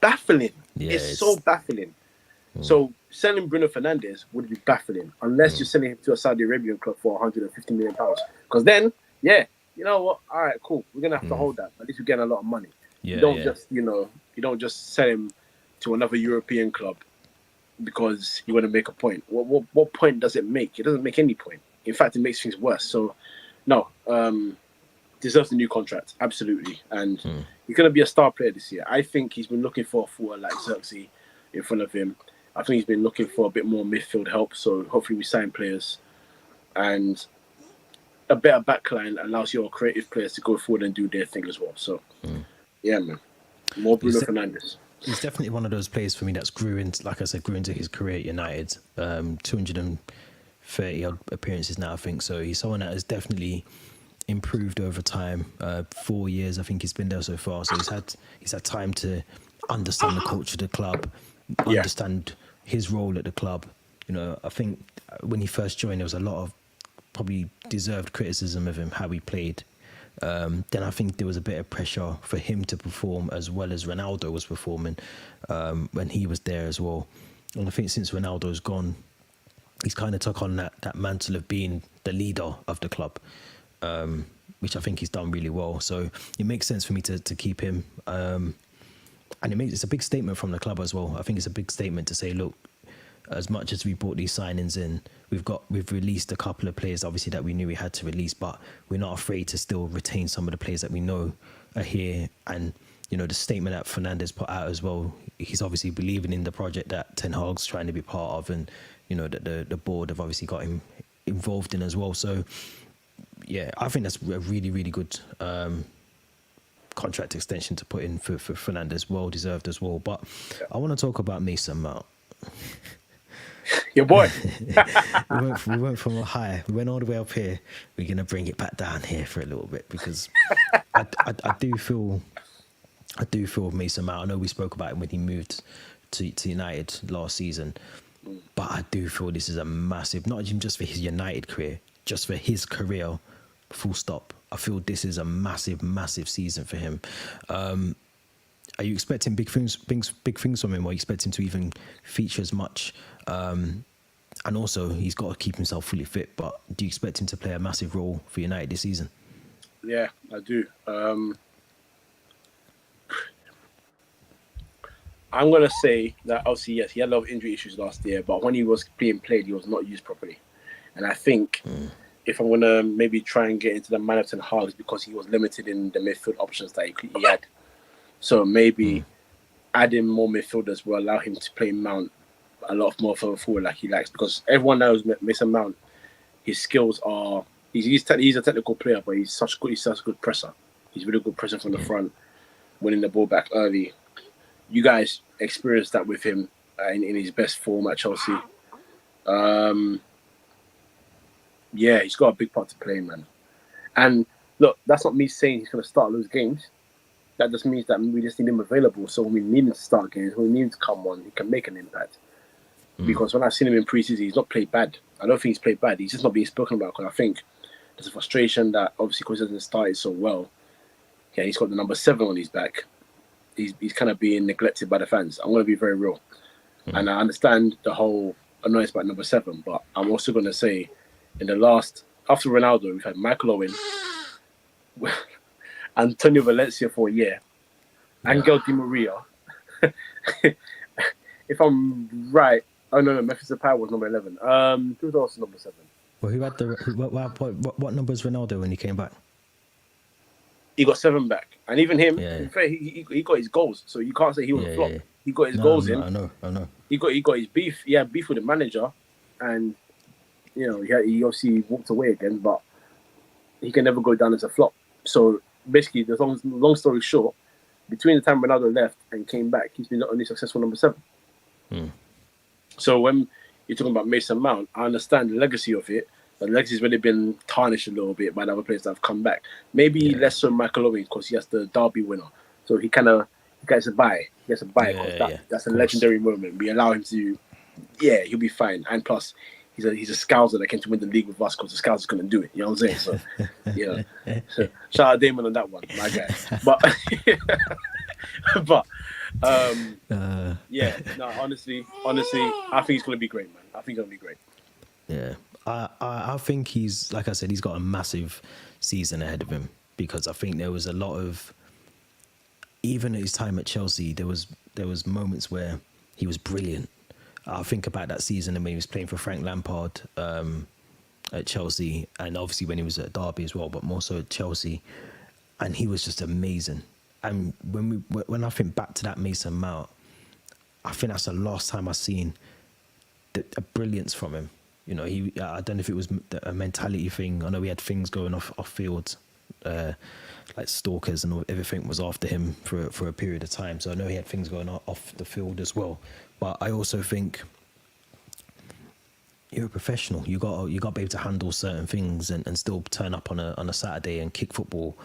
baffling. Yeah, it's so baffling. So selling Bruno Fernandes would be baffling unless you're selling him to a Saudi Arabian club for £150 million. Because then, you know what? All right, cool. We're gonna have to hold that. At least we're getting a lot of money. Yeah, you don't just sell him to another European club because you want to make a point. What point does it make? It doesn't make any point. In fact, it makes things worse. So, no, deserves a new contract, absolutely. And he's going to be a star player this year. I think he's been looking for a forward like Xerxes in front of him. I think he's been looking for a bit more midfield help. So hopefully we sign players. And a better backline allows your creative players to go forward and do their thing as well. So, yeah, man. More Bruno Fernandes. He's definitely one of those players for me that's grew into his career at United. 230 odd appearances now, I think. So he's someone that has definitely improved over time. 4 years, I think he's been there so far. So he's had time to understand the culture of the club, understand his role at the club. You know, I think when he first joined, there was a lot of probably deserved criticism of him, how he played. Then I think there was a bit of pressure for him to perform as well as Ronaldo was performing when he was there as well. And I think since Ronaldo's gone, he's kind of took on that mantle of being the leader of the club, which I think he's done really well. So it makes sense for me to keep him. And it's a big statement from the club as well. I think it's a big statement to say, look, as much as we brought these signings in, we've released a couple of players, obviously, that we knew we had to release, but we're not afraid to still retain some of the players that we know are here. And, you know, the statement that Fernandes put out as well, he's obviously believing in the project that Ten Hag's trying to be part of, and, you know, that the board have obviously got him involved in as well. So, yeah, I think that's a really, really good contract extension to put in for Fernandes, well deserved as well. But I want to talk about Mason Mount. Your boy. We went from a high. We went all the way up here. We're gonna bring it back down here for a little bit because I do feel with Mason Mount. I know we spoke about him when he moved to United last season, but I do feel this is a massive, not even just for his United career, just for his career. Full stop. I feel this is a massive, massive season for him. Are you expecting big things from him? Or are you expecting him to even feature as much? And also, he's got to keep himself fully fit. But do you expect him to play a massive role for United this season? Yeah, I do. I'm going to say that obviously, yes, he had a lot of injury issues last year, but when he was being played, he was not used properly. And I think if I'm going to maybe try and get into the man of 10 halves because he was limited in the midfield options that he had. So maybe adding more midfielders will allow him to play Mount a lot more further forward like he likes, because everyone knows Mason Mount, his skills are, he's a technical player, but he's such a good presser. He's really good presser from the front, winning the ball back early. You guys experienced that with him in his best form at Chelsea. Yeah, he's got a big part to play, man. And look, that's not me saying he's going to start those games. That just means that we just need him available. So when we need him to start games, when we need him to come on, he can make an impact. Because when I've seen him in pre-season, he's not played bad. I don't think he's played bad. He's just not being spoken about, because I think there's a frustration that obviously because he hasn't started so well. Yeah, he's got the number 7 on his back. He's kind of being neglected by the fans. I'm going to be very real. And I understand the whole annoyance about number 7, but I'm also going to say after Ronaldo, we've had Michael Owen, Antonio Valencia for a year, Angel Di Maria. If I'm right, no, Memphis Depay was number 11. Who else was number 7? Well, who had what number was Ronaldo when he came back? He got 7 back, and even him, in fact, he got his goals, so you can't say he was a flop. Yeah. He got his goals in. I know. He got his beef. He had beef with the manager, and he obviously walked away again, but he can never go down as a flop. So basically, the long story short, between the time Ronaldo left and came back, he's been the only successful number 7. So when you're talking about Mason Mount, I understand the legacy of it. The legacy's really been tarnished a little bit by the other players that have come back. Maybe less so Michael Owen, because he has the Derby winner. So he gets a buy. He gets a buy because that's a legendary moment. We allow him to, he'll be fine. And plus, he's a scouser that came to win the league with us because the scouser's going to do it. You know what I'm saying? So, so, shout out Damon on that one, my guy. But, honestly, I think he's going to be great, man. I think he's going to be great. Yeah. I think he's, like I said, he's got a massive season ahead of him, because I think there was a lot of, even at his time at Chelsea, there was moments where he was brilliant. I think about that season when he was playing for Frank Lampard at Chelsea, and obviously when he was at Derby as well, but more so at Chelsea, and he was just amazing. And when I think back to that Mason Mount, I think that's the last time I've seen a brilliance from him. I don't know if it was a mentality thing. I know he had things going off field, like stalkers and everything was after him for a period of time. So I know he had things going off the field as well. But I also think you're a professional. You got to be able to handle certain things and still turn up on a Saturday and kick football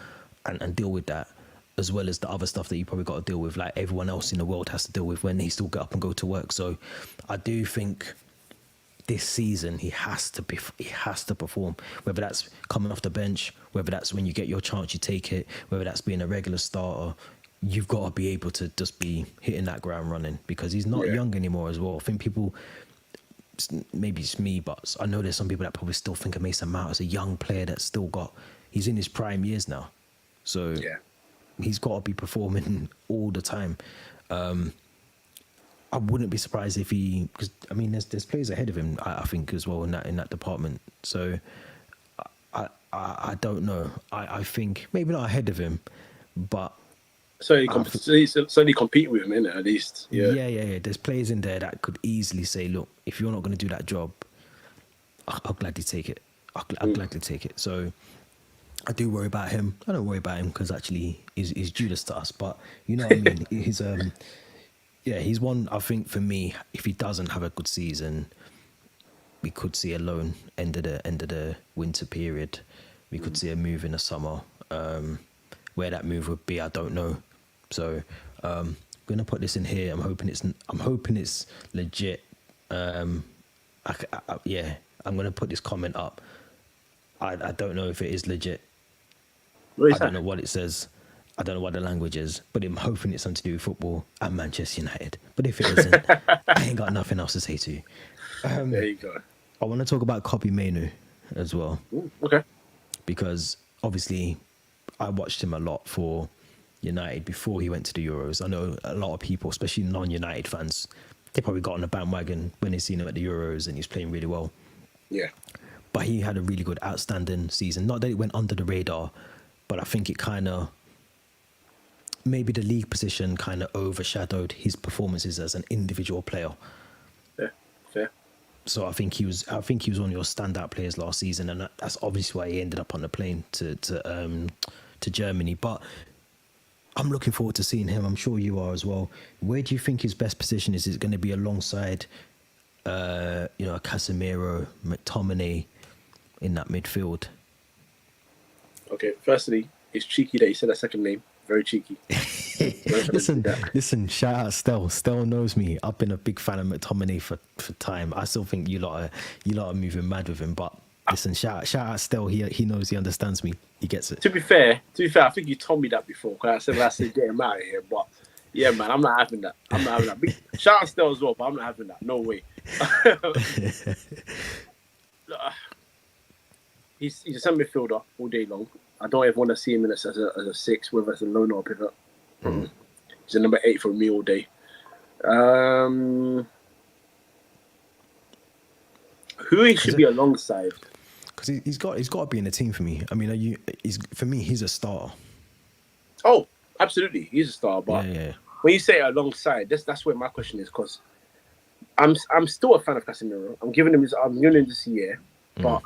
and deal with that, as well as the other stuff that you probably got to deal with, like everyone else in the world has to deal with when they still get up and go to work. So I do think this season he has to perform, whether that's coming off the bench, whether that's when you get your chance you take it, whether that's being a regular starter. You've got to be able to just be hitting that ground running, because he's not young anymore as well. I think people, maybe it's me, but I know there's some people that probably still think of Mason Mount as a young player that's he's in his prime years now, so he's got to be performing all the time. I wouldn't be surprised if because I mean, there's players ahead of him, I think, as well in that department. So I don't know. I think maybe not ahead of him, but certainly compete with him, innit, at least. Yeah. There's players in there that could easily say, look, if you're not going to do that job, I'll gladly take it. I'll gladly take it. So I do worry about him. I don't worry about him because actually he's Judas to us, but you know what I mean. He's one, I think, for me, if he doesn't have a good season, we could see a loan end of the winter period. We could see a move in the summer. Where that move would be, I don't know. So I'm gonna put this in here. I'm hoping it's legit. Yeah, I'm gonna put this comment up. I don't know if it is legit. I don't know what it says. I don't know what the language is, but I'm hoping it's something to do with football and Manchester United. But if it isn't, I ain't got nothing else to say to you. There you go. I want to talk about Kobbie Mainoo as well. Ooh, okay. Because obviously I watched him a lot for United before he went to the Euros. I know a lot of people, especially non-United fans, they probably got on the bandwagon when they seen him at the Euros and he's playing really well. Yeah. But he had a really good, outstanding season. Not that it went under the radar, but I think it kind of, maybe the league position kind of overshadowed his performances as an individual player. Yeah, fair. So I think he was one of your standout players last season, and that's obviously why he ended up on the plane to Germany. But I'm looking forward to seeing him. I'm sure you are as well. Where do you think his best position is? Is it going to be alongside, Casemiro, McTominay in that midfield? Okay, firstly, it's cheeky that you said that second name. Very cheeky. Listen, shout out Stel. Stel knows me. I've been a big fan of McTominay for time. I still think you lot are moving mad with him, but listen, shout out Stel. He knows, he understands me. He gets it. To be fair, I think you told me that before, because I said get him out of here. But yeah, man, I'm not having that. Shout out Stel as well, but I'm not having that. No way. He's a centre midfielder all day long. I don't ever want to see him as a six, whether it's a lone or a pivot. He's a number 8 for me all day. Who he should be alongside? Because he's got to be in the team for me. I mean, for me, he's a star. Oh, absolutely, he's a star. But yeah. When you say alongside, that's where my question is, because I'm still a fan of Casemiro. I'm giving him this year, but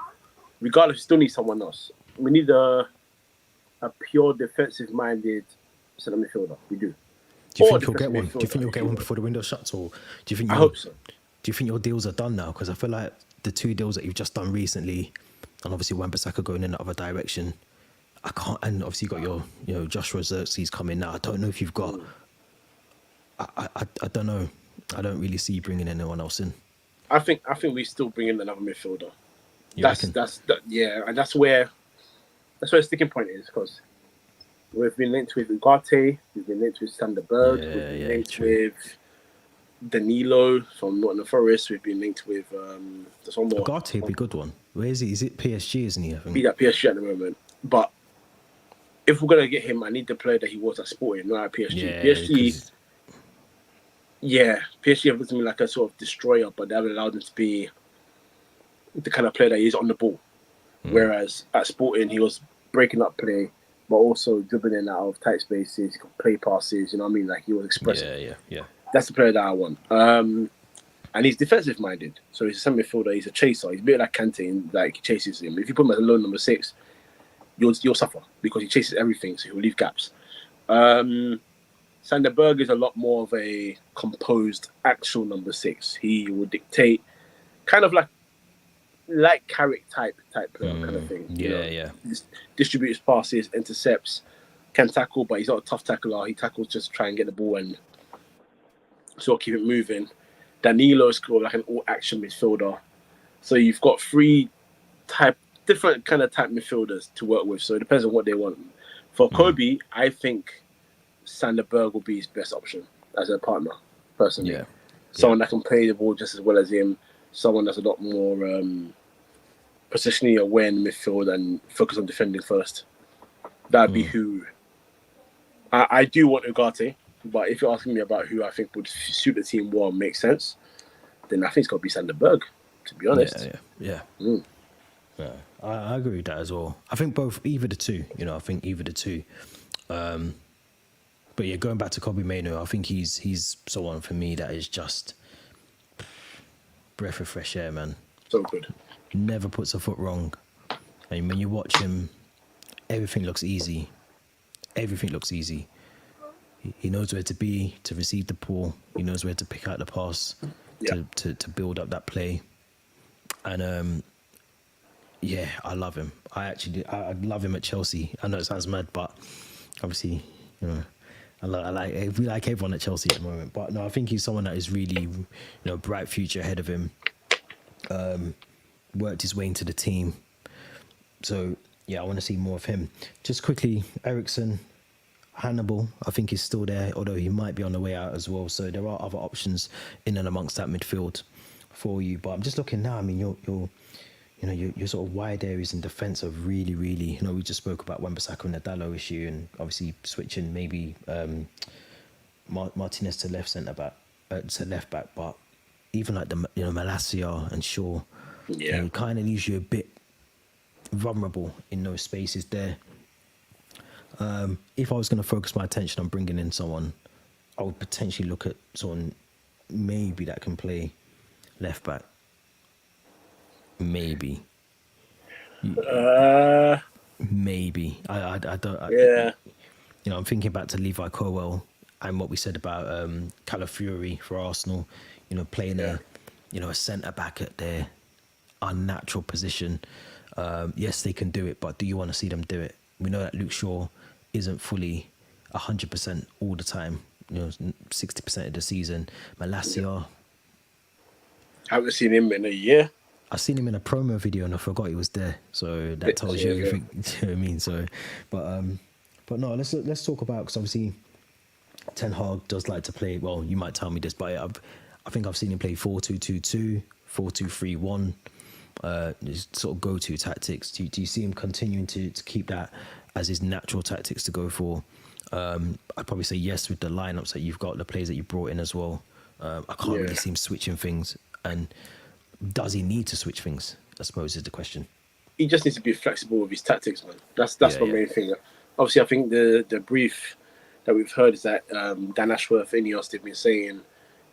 regardless, we still need someone else. We need a pure defensive-minded centre midfielder. We do. Do you think you'll get one? Do you think you'll get one before the window shuts, or do you think? I hope so. Do you think your deals are done now? Because I feel like the 2 deals that you've just done recently, and obviously Wan-Bissaka going in the other direction, I can't. And obviously you got your Joshua Zirkzee coming now. I don't know if you've got. I don't know. I don't really see you bringing anyone else in. I think we still bring in another midfielder. And that's where the sticking point is, because we've been linked with Ugarte, we've been linked with Sander Berg, we've been linked with Danilo from Nottingham Forest, we've been linked with there's one more. Ugarte would be a good one. Where is he? Is it PSG, isn't he? I think. He's at PSG at the moment. But if we're gonna get him, I need the player that he was at Sporting, not at PSG. PSG have looked to me like a sort of destroyer, but they haven't allowed him to be the kind of player that he is on the ball. Whereas at Sporting, he was breaking up play, but also dribbling in and out of tight spaces. He could play passes, you know what I mean? Like, he was expressive. Yeah. That's the player that I want. And he's defensive minded, so he's a centre midfielder. He's a chaser. He's a bit like Kante, and like he chases him. If you put him as a lone number 6, you'll suffer, because he chases everything, so he'll leave gaps. Sander Berg is a lot more of a composed, actual number 6. He will dictate, kind of like Carrick type player kind of thing. Yeah. He distributes passes, intercepts, can tackle, but he's not a tough tackler. He tackles just to try and get the ball and sort of keep it moving. Danilo is called like an all-action midfielder. So you've got 3 different kind of type midfielders to work with. So it depends on what they want. For Kobbie, I think Sander Berg will be his best option as a partner, personally. Yeah. Someone that can play the ball just as well as him. Someone that's a lot more positionally aware in the midfield and focus on defending first. That'd be who. I do want Ugarte, but if you're asking me about who I think would suit the team well and make sense, then I think it's got to be Sander Berg, to be honest. Yeah. I agree with that as well. I think either the two. But yeah, going back to Kobbie Mainoo, I think he's someone for me that is just breath of fresh air, man. So good. Never puts a foot wrong. And when you watch him, everything looks easy. He knows where to be to receive the ball. He knows where to pick out the pass to build up that play. And yeah, I love him. I love him at Chelsea. I know it sounds mad, but obviously, you know, we like everyone at Chelsea at the moment. But no, I think he's someone that is really, you know, bright future ahead of him. Worked his way into the team. So yeah, I want to see more of him. Just quickly, Ericsson, Hannibal, I think he's still there, although he might be on the way out as well. So there are other options in and amongst that midfield for you. But I'm just looking now. I mean, your sort of wide areas in defence are really, really. You know, we just spoke about Wan-Bissaka and the Dalot issue, and obviously switching maybe Martinez to left centre back, to left back. But even like Malacia and Shaw, it kind of leaves you a bit vulnerable in those spaces there. If I was going to focus my attention on bringing in someone, I would potentially look at someone maybe that can play left back. Maybe. Maybe. I don't. Yeah. You know, I'm thinking back to Levi Colwell and what we said about Calafiori for Arsenal. You know, playing a centre back at their unnatural position. Yes, they can do it, but do you want to see them do it? We know that Luke Shaw isn't fully 100% all the time. You know, 60% of the season. Malacia. I haven't seen him in a year. I seen him in a promo video and I forgot he was there. So that tells you everything. Do you know what I mean? So, but no, let's talk about, because obviously Ten Hag does like to play. Well, you might tell me this, but I think I've seen him play 4-2-2-2, 4-2-3-1. His sort of go-to tactics. Do you see him continuing to keep that as his natural tactics to go for? I'd probably say yes with the lineups that you've got, the players that you brought in as well. I can't really see him switching things. And does he need to switch things, I suppose, is the question. He just needs to be flexible with his tactics, man. That's my main thing. Obviously, I think the brief that we've heard is that Dan Ashworth, Ineos, they've been saying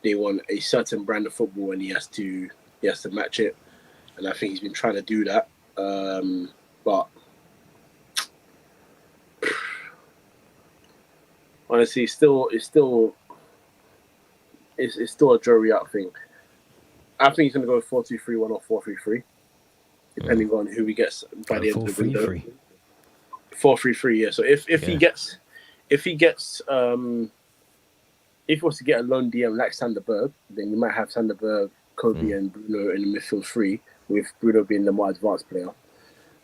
they want a certain brand of football and he has to match it. And I think he's been trying to do that. But honestly, it's still a jury out thing. I think he's going to go 4-2-3-1 or 4-3-3, depending on who he gets by the end of the window. 4-3-3, yeah. So if he wants to get a lone DM like Sander Berg, then you might have Sander Berg, Kobe, and Bruno in the midfield three, with Bruno being the more advanced player.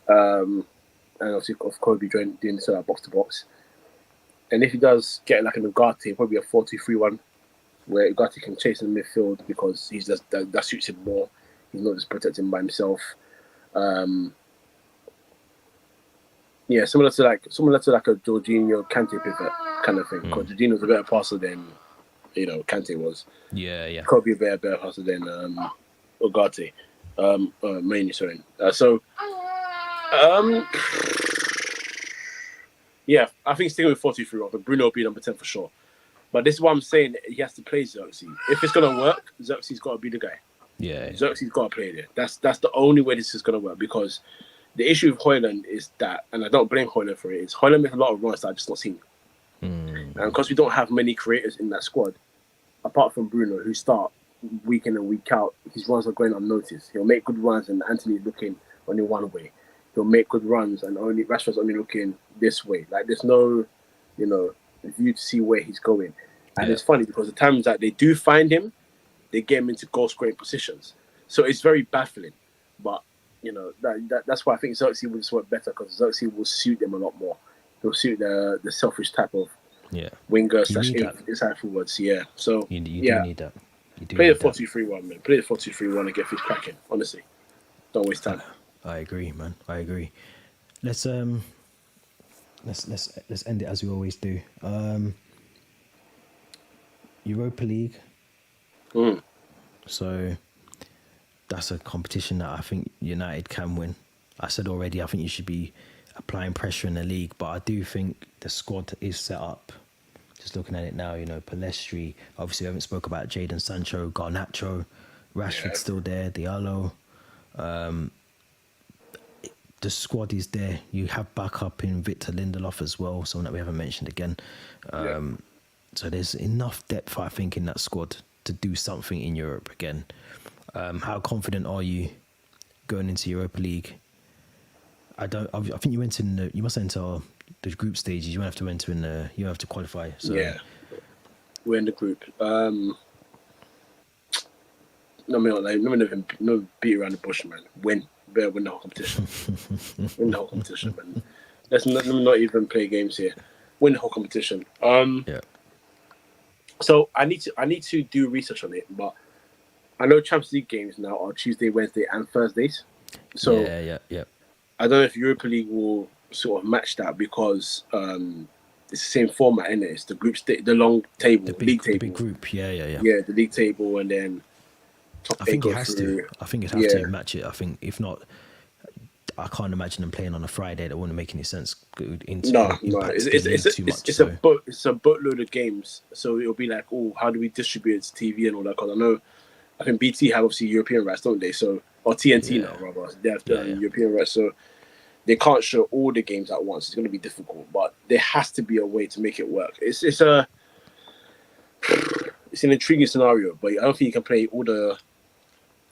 And obviously, of Kobe doing sort of box to box. And if he does get like an Ugarte, probably a 4-2-3-1. Where Ugarte can chase in the midfield because he's just that suits him more. He's not just protecting by himself. Similar to like a Jorginho Kante pivot kind of thing. Because Jorginho's a better passer than Kante was. Yeah. Kobe a better passer than Ugarte. Mainly, sorry. I think sticking with 4-2-3-1, but Bruno will be number 10 for sure. But this is what I'm saying. He has to play Xerxes. If it's gonna work, Xerxes got to be the guy. Yeah. Xerxes got to play there. That's the only way this is gonna work. Because the issue with Højlund is that, and I don't blame Højlund for it, is Højlund makes a lot of runs that I've just not seen. And because we don't have many creators in that squad, apart from Bruno, who start week in and week out, his runs are going unnoticed. He'll make good runs, and Anthony's looking only one way. He'll make good runs, and Rashford's only looking this way. Like there's no, view to see where he's going. And it's funny because the times that they do find him, they get him into goal scoring positions. So it's very baffling. But, that's why I think Xerxes will just work better, because Xerxes will suit them a lot more. He'll suit the selfish type of winger / inside forwards. Yeah. So you do need that. Play the 4-2-3-1, man. Play the 4-2-3-1 and get things cracking. Honestly, don't waste time. I agree, man. I agree. Let's end it as we always do. Europa League. So that's a competition that I think United can win. I said already, I think you should be applying pressure in the league, but I do think the squad is set up. Just looking at it now, Palestri. Obviously, we haven't spoke about Jadon Sancho, Garnacho, Rashford's still there, Diallo. The squad is there. You have backup in Victor Lindelof as well, someone that we haven't mentioned again. So there's enough depth, I think, in that squad to do something in Europe again. How confident are you going into Europa League. I think you went in. You must enter the group stages. You don't have to enter in the. You have to qualify. So Yeah, we're in the group. No, no beat around the bush, man. Better win the whole competition. Win the whole competition, man. Let me not even play games here. Win the whole competition. yeah, So I need to do research on it, but I know Champions League games now are Tuesday, Wednesday, and Thursdays. So yeah. I don't know if Europa League will sort of match that because it's the same format, isn't it? It's the group state, the long table, league table. The big group. Yeah. Yeah, the league table, and then top I eight think go it has through. to. I think it'd have to match it. I think if not, I can't imagine them playing on a Friday. That wouldn't make any sense. No. It's It's a boatload of games, so it'll be like, oh, how do we distribute it to TV and all that? Because I think BT have obviously European rights, don't they? So or TNT now, rather, they have European rights, so they can't show all the games at once. It's going to be difficult, but there has to be a way to make it work. It's an intriguing scenario, but I don't think you can play all the.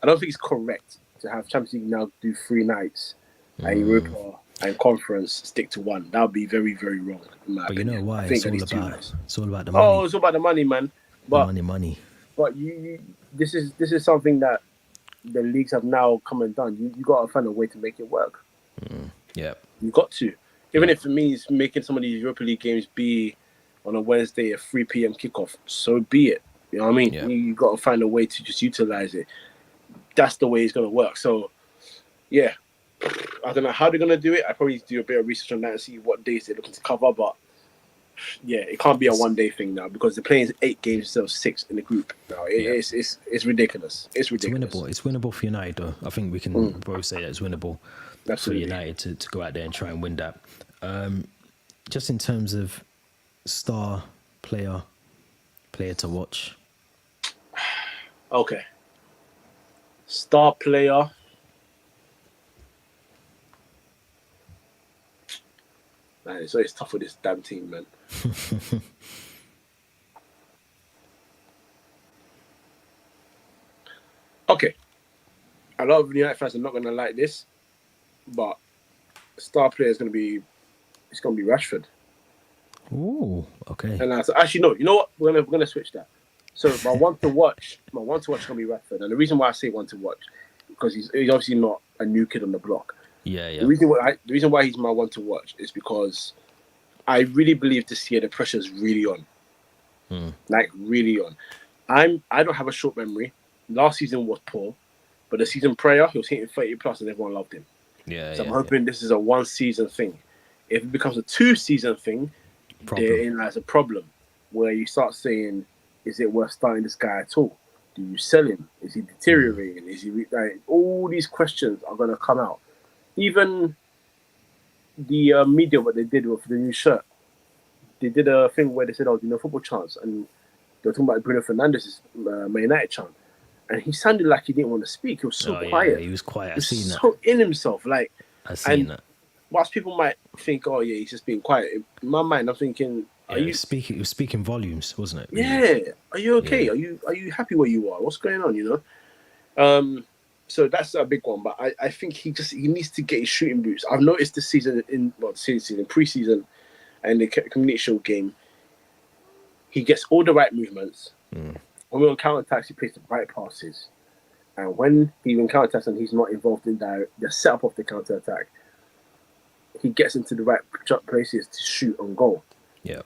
I don't think it's correct to have Champions League now do 3 nights and Europa and Conference stick to one. That would be very, very wrong. In my opinion. You know why? I think It's all about the money. Oh, it's all about the money, man. But money. But this is something that the leagues have now come and done. You got to find a way to make it work. Yeah, you got to. Even if it means making some of these Europa League games be on a Wednesday at 3 p.m. kickoff, so be it. You know what I mean? Yeah. You got to find a way to just utilize it. That's the way it's going to work. So, yeah. I don't know how they're going to do it. I probably need to do a bit of research on that and see what days they're looking to cover. But, yeah, it can't be a one-day thing now because they're playing 8 games instead of 6 in the group. Now, it's ridiculous. It's ridiculous. It's winnable for United, though. I think we can both say that it's winnable. Absolutely. For United to go out there and try and win that. Just in terms of star player to watch. Okay. Star player. Man, it's always tough with this damn team, man. Okay. A lot of United fans are not going to like this, but star player is going to be Rashford. Ooh, okay. And actually, no. You know what? We're gonna switch that. So my one to watch is going to be Rashford, and the reason why I say one to watch because he's obviously not a new kid on the block. Yeah. The reason why he's my one to watch is because I really believe this year the pressure is really on, like really on. I don't have a short memory. Last season was poor, but the season prior he was hitting 30 plus and everyone loved him. So I'm hoping this is a 1 season thing. If it becomes a 2 season thing, therein lies a problem where you start saying, is it worth starting this guy at all? Do you sell him? Is he deteriorating? Is he like all these questions are going to come out? Even the media, what they did with the new shirt, they did a thing where they said, "Oh, football chants," and they were talking about Bruno Fernandes's Man United chant, and he sounded like he didn't want to speak. He was so quiet. Yeah, he was quiet. He was so in himself. Like I seen that. Whilst people might think, "Oh, yeah, he's just being quiet," in my mind, I'm thinking, He was speaking volumes, wasn't it? Yeah. Are you okay? Yeah. Are you happy where you are? What's going on? So that's a big one. But I think he needs to get his shooting boots. I've noticed this season pre-season, and the Community Shield game, he gets all the right movements. When we're on counter-attacks, he plays the right passes. And when he's in counter-attacks and he's not involved in the setup of the counter-attack, he gets into the right places to shoot on goal. Yeah.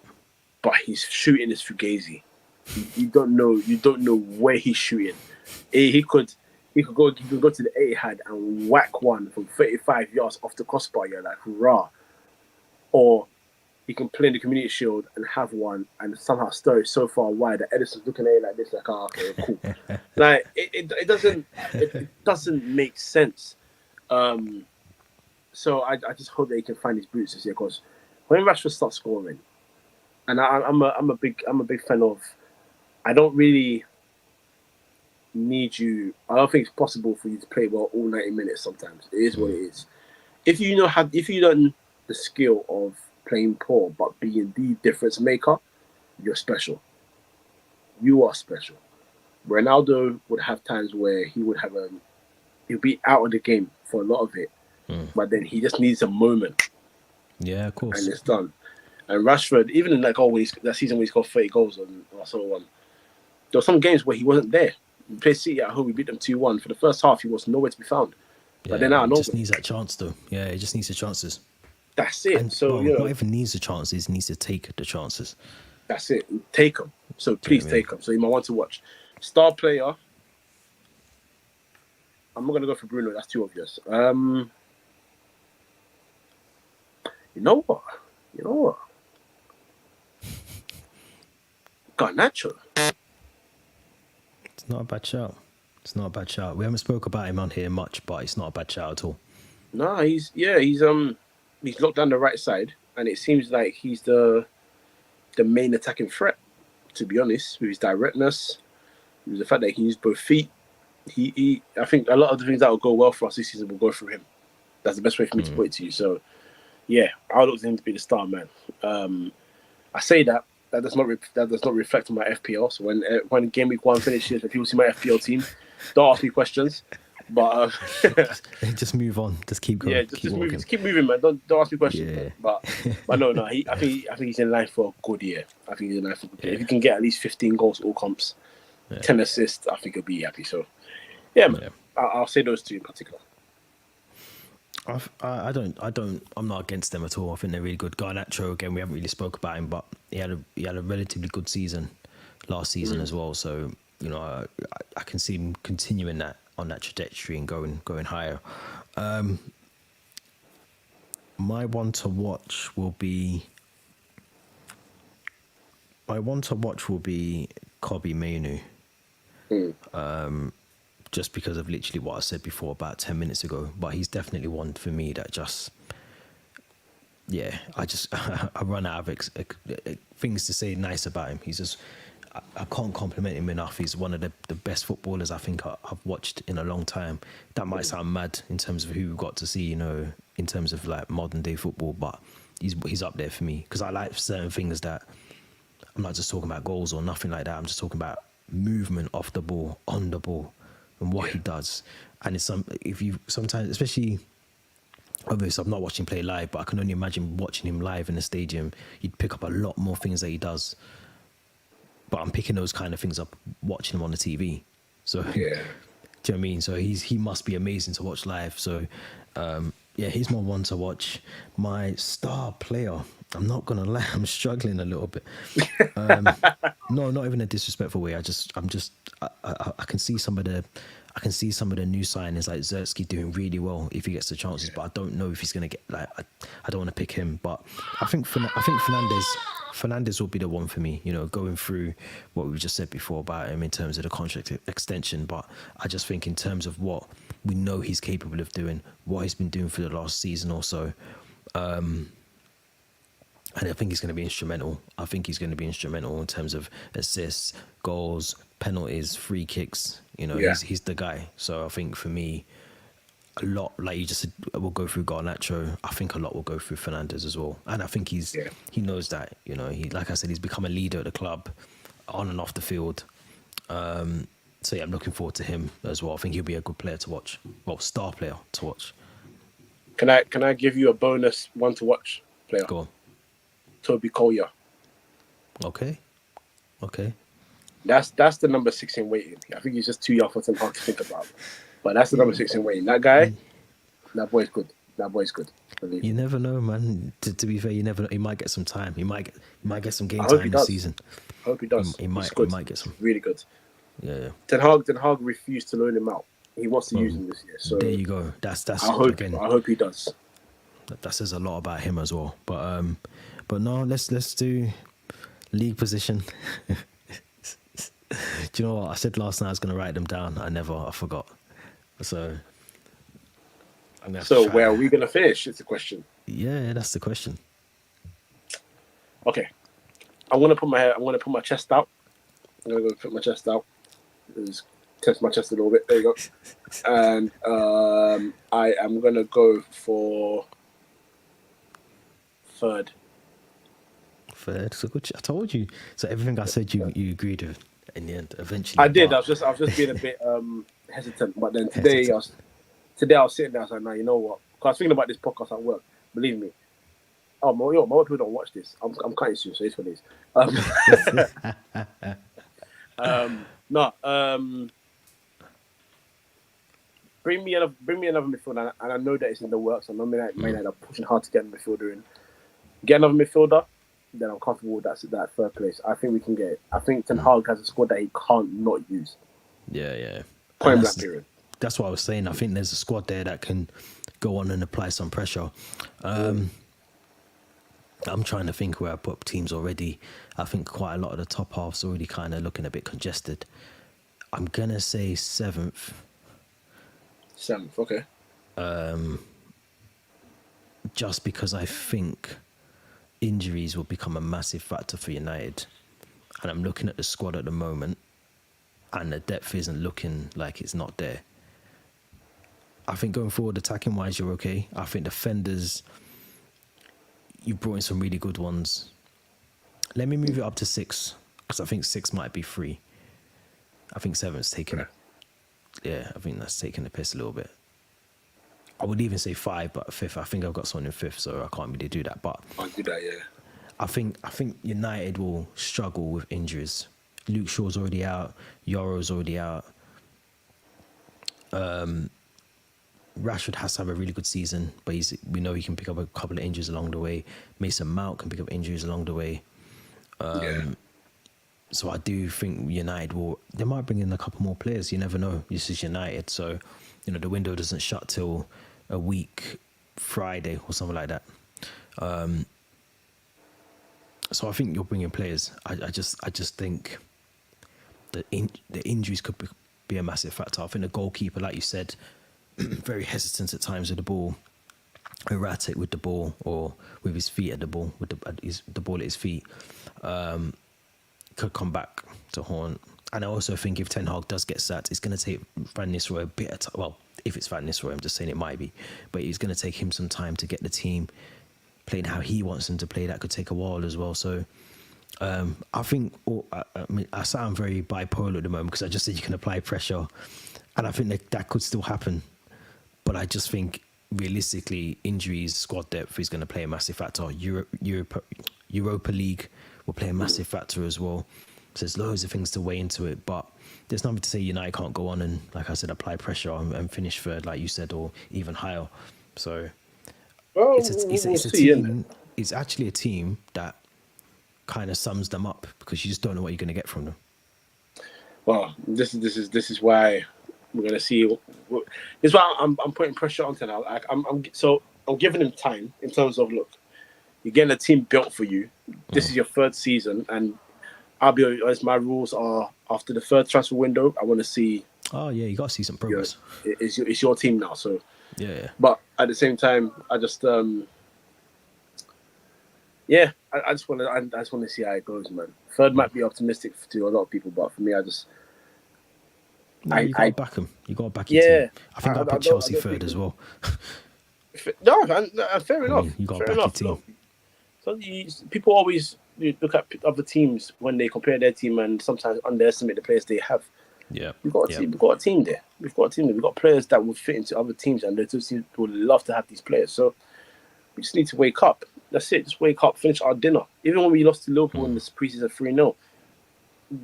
But his shooting is fugazi. You don't know where he's shooting. He could go to the Etihad and whack one from 35 yards off the crossbar. You're like, rah. Or he can play in the Community Shield and have one and somehow stir it so far wide that Edison's looking at it like this, like, oh, okay, cool. Like it doesn't make sense. So I just hope that he can find his boots this year because when Rashford starts scoring, and I'm a big fan of. I don't really need you. I don't think it's possible for you to play well all 90 minutes. Sometimes it is what it is. If you don't the skill of playing poor but being the difference maker, you're special. You are special. Ronaldo would have times where he would have he'd be out of the game for a lot of it, but then he just needs a moment, Yeah, of course. and it's done. And Rashford, even in that season where he scored 30 goals on Arsenal, there were some games where he wasn't there. We played City at home, we beat them 2-1. For the first half, he was nowhere to be found. But then he just needs that chance, though. Yeah, he just needs the chances. That's it. And, so not even needs the chances, he needs to take the chances. That's it. Take them. So please take them. So you might want to watch. Star player. I'm not gonna go for Bruno. That's too obvious. You know what? Garnacho. It's not a bad shout. We haven't spoke about him on here much, but it's not a bad shout at all. No, he's locked down the right side, and it seems like he's the main attacking threat. To be honest, with his directness, with the fact that he can use both feet, I think a lot of the things that will go well for us this season will go through him. That's the best way for me to put it to you. So, yeah, I would look to him to be the star man. I say that does not reflect on my FPL. So when game week 1 finishes, when people see my FPL team, don't ask me questions. But just move on. Just keep going. Yeah, just keep moving, man. Don't ask me questions. Yeah. But no. I think he's in line for a good year. If he can get at least 15 goals all comps, 10 assists, I think he'll be happy. So, yeah, man. I'll say those two in particular. I'm not against them at all. I think they're really good. Garnacho, again, we haven't really spoke about him, but he had a relatively good season last season as well. So, I can see him continuing that on that trajectory and going higher. My one to watch will be Kobbie Mainoo. Just because of literally what I said before about 10 minutes ago, but he's definitely one for me that just, I run out of things to say nice about him. He's just, I can't compliment him enough. He's one of the best footballers I think I've watched in a long time. That might sound mad in terms of who we got to see, in terms of like modern day football, but he's up there for me because I like certain things that I'm not just talking about goals or nothing like that. I'm just talking about movement off the ball, on the ball, and what he does. And it's sometimes, especially, obviously I'm not watching him play live, but I can only imagine watching him live in the stadium, you'd pick up a lot more things that he does. But I'm picking those kind of things up watching him on the TV. So, do you know what I mean? So he must be amazing to watch live. So, he's my one to watch. My star player, I'm not gonna lie, I'm struggling a little bit. No, not even a disrespectful way. I can see some of the new signings like Zertsky doing really well if he gets the chances, but I don't know if he's gonna get I don't want to pick him, but I think Fernandes will be the one for me. Going through what we just said before about him in terms of the contract extension, but I just think in terms of what we know he's capable of doing, what he's been doing for the last season or so. And I think he's going to be instrumental. I think he's going to be instrumental in terms of assists, goals, penalties, free kicks. He's the guy. So I think for me, a lot, like you just said, will go through Garnacho. I think a lot will go through Fernandes as well. And I think he knows that. He, like I said, he's become a leader at the club, on and off the field. I'm looking forward to him as well. I think he'll be a good player to watch. Well, star player to watch. Can I give you a bonus one to watch player? Go on. Toby Collier. Okay. That's the number 6 in waiting. I think he's just too young for Ten Hag to think about. But that's the number 6 in waiting. That guy, that boy's good. You never know, man. To be fair, you never know. He might get some time. He might get some game time this season. I hope he does. He might get some. Really good. Yeah. Ten Hag refused to loan him out. He wants to use him this year. So there you go. That's I hope he does. That says a lot about him as well. But no, let's do league position. Do you know what? I said last night I was going to write them down. I forgot. So I'm gonna have to try. Where are we going to finish? It's a question. Yeah, that's the question. Okay. I'm going to put my chest out. I'm going to go put my chest out. Just test my chest a little bit. There you go. And I am going to go for third. So good. I told you. So everything I said, you agreed with in the end. Eventually, I did. I was just being a bit hesitant. But then today, today I was sitting there, I was like, nah, you know what? Because I was thinking about this podcast at work. Believe me. Oh, my people don't watch this. I'm cutting soon, so it's what it is. No. Bring me another midfielder, and I know that it's in the works. I know Man United are pushing hard to get a midfielder in. Get another midfielder, then I'm comfortable with that third place. I think we can get it. I think Ten Hag has a squad that he can't not use. Yeah. Point blank period. That's what I was saying. I think there's a squad there that can go on and apply some pressure. I'm trying to think where I put teams already. I think quite a lot of the top half's already kind of looking a bit congested. I'm going to say 7th. 7th, okay. Just because I think injuries will become a massive factor for United. And I'm looking at the squad at the moment, and the depth isn't looking like it's not there. I think going forward, attacking-wise, you're okay. I think defenders, you brought in some really good ones. Let me move it up to 6, because I think 6 might be free. I think 7's taken it. Yeah, I think that's taking the piss a little bit. I would even say 5, but 5th. I think I've got someone in 5th, so I can't really do that. But I'll do that, yeah. I think United will struggle with injuries. Luke Shaw's already out. Yoro's already out. Rashford has to have a really good season, but we know he can pick up a couple of injuries along the way. Mason Mount can pick up injuries along the way. So I do think United they might bring in a couple more players. You never know. This is United, so the window doesn't shut till a week Friday or something like that. So I think you're bringing players. I just think the injuries could be a massive factor. I think the goalkeeper, like you said, very hesitant at times with the ball, erratic with the ball, or with his feet at the ball, with the ball at his feet, could come back to haunt. And I also think if Ten Hag does get sacked, it's going to take Van Nistelrooy a bit of time. Well, if it's Van Nistelrooy, I'm just saying it might be, but it's going to take him some time to get the team playing how he wants them to play. That could take a while as well. So I think I sound very bipolar at the moment because I just said you can apply pressure, and I think that could still happen. But I just think realistically, injuries, squad depth is going to play a massive factor. Europa League will play a massive factor as well. So there's loads of things to weigh into it, but there's nothing to say United can't go on and, like I said, apply pressure and finish third, like you said, or even higher. So it's a team. It's actually a team that kind of sums them up because you just don't know what you're going to get from them. Well, this is why we're going to see. This is why I'm putting pressure on Ten Hag. I'm giving him time in terms of, look, you're getting a team built for you. This is your 3rd season, and I'll be honest, my rules are after the 3rd transfer window, I want to see. Oh yeah, you got to see some progress. It's your team now, so yeah. But at the same time, I just I just want to see how it goes, man. 3rd might be optimistic to a lot of people, but for me, you got to back them. You got to back your team. I think I'll put Chelsea 3rd as well. No, fair enough. You got to back your team. So people always look at other teams when they compare their team and sometimes underestimate the players they have. Yeah, we've got a team there. We've got players that will fit into other teams, and the two teams would love to have these players. So we just need to wake up. That's it. Just wake up, finish our dinner. Even when we lost to Liverpool in this preseason 3-0,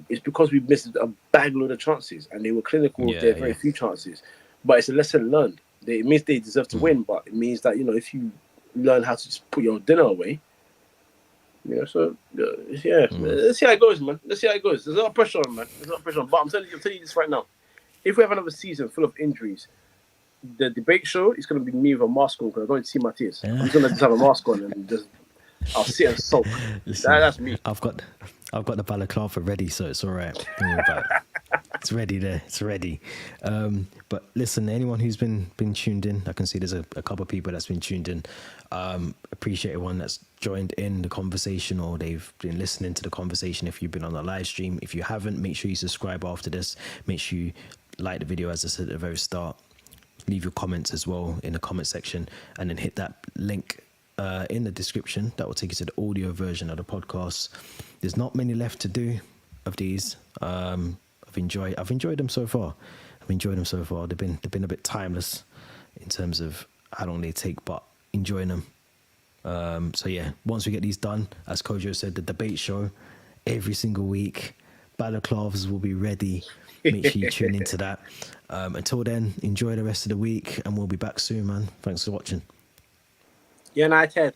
it's because we missed a bag load of chances, and they were clinical with their very few chances. But it's a lesson learned. It means they deserve to win, but it means that if you learn how to just put your dinner away. Let's see how it goes, man. Let's see how it goes. There's a lot of pressure on, man. But I'm telling you this right now. If we have another season full of injuries, the debate show is going to be me with a mask on because I don't see my tears. I'm just going to just have a mask on and I'll sit and sulk. That's me. I've got the balaclava ready, so it's all right. Don't worry about it. It's ready there. It's ready. But listen, anyone who's been tuned in, I can see there's a couple of people that's been tuned in. Appreciate everyone that's joined in the conversation or they've been listening to the conversation. If you've been on the live stream, if you haven't, make sure you subscribe after this. Make sure you like the video, as I said at the very start. Leave your comments as well in the comment section, and then hit that link in the description. That will take you to the audio version of the podcast. There's not many left to do of these. I've enjoyed them so far. They've been a bit timeless. in terms of how long they take, but enjoying them. So yeah, once we get these done, as Kojo said, the debate show every single week, balaclavas will be ready. Make sure you tune into that. Until then, enjoy the rest of the week, and we'll be back soon, man. Thanks for watching. United.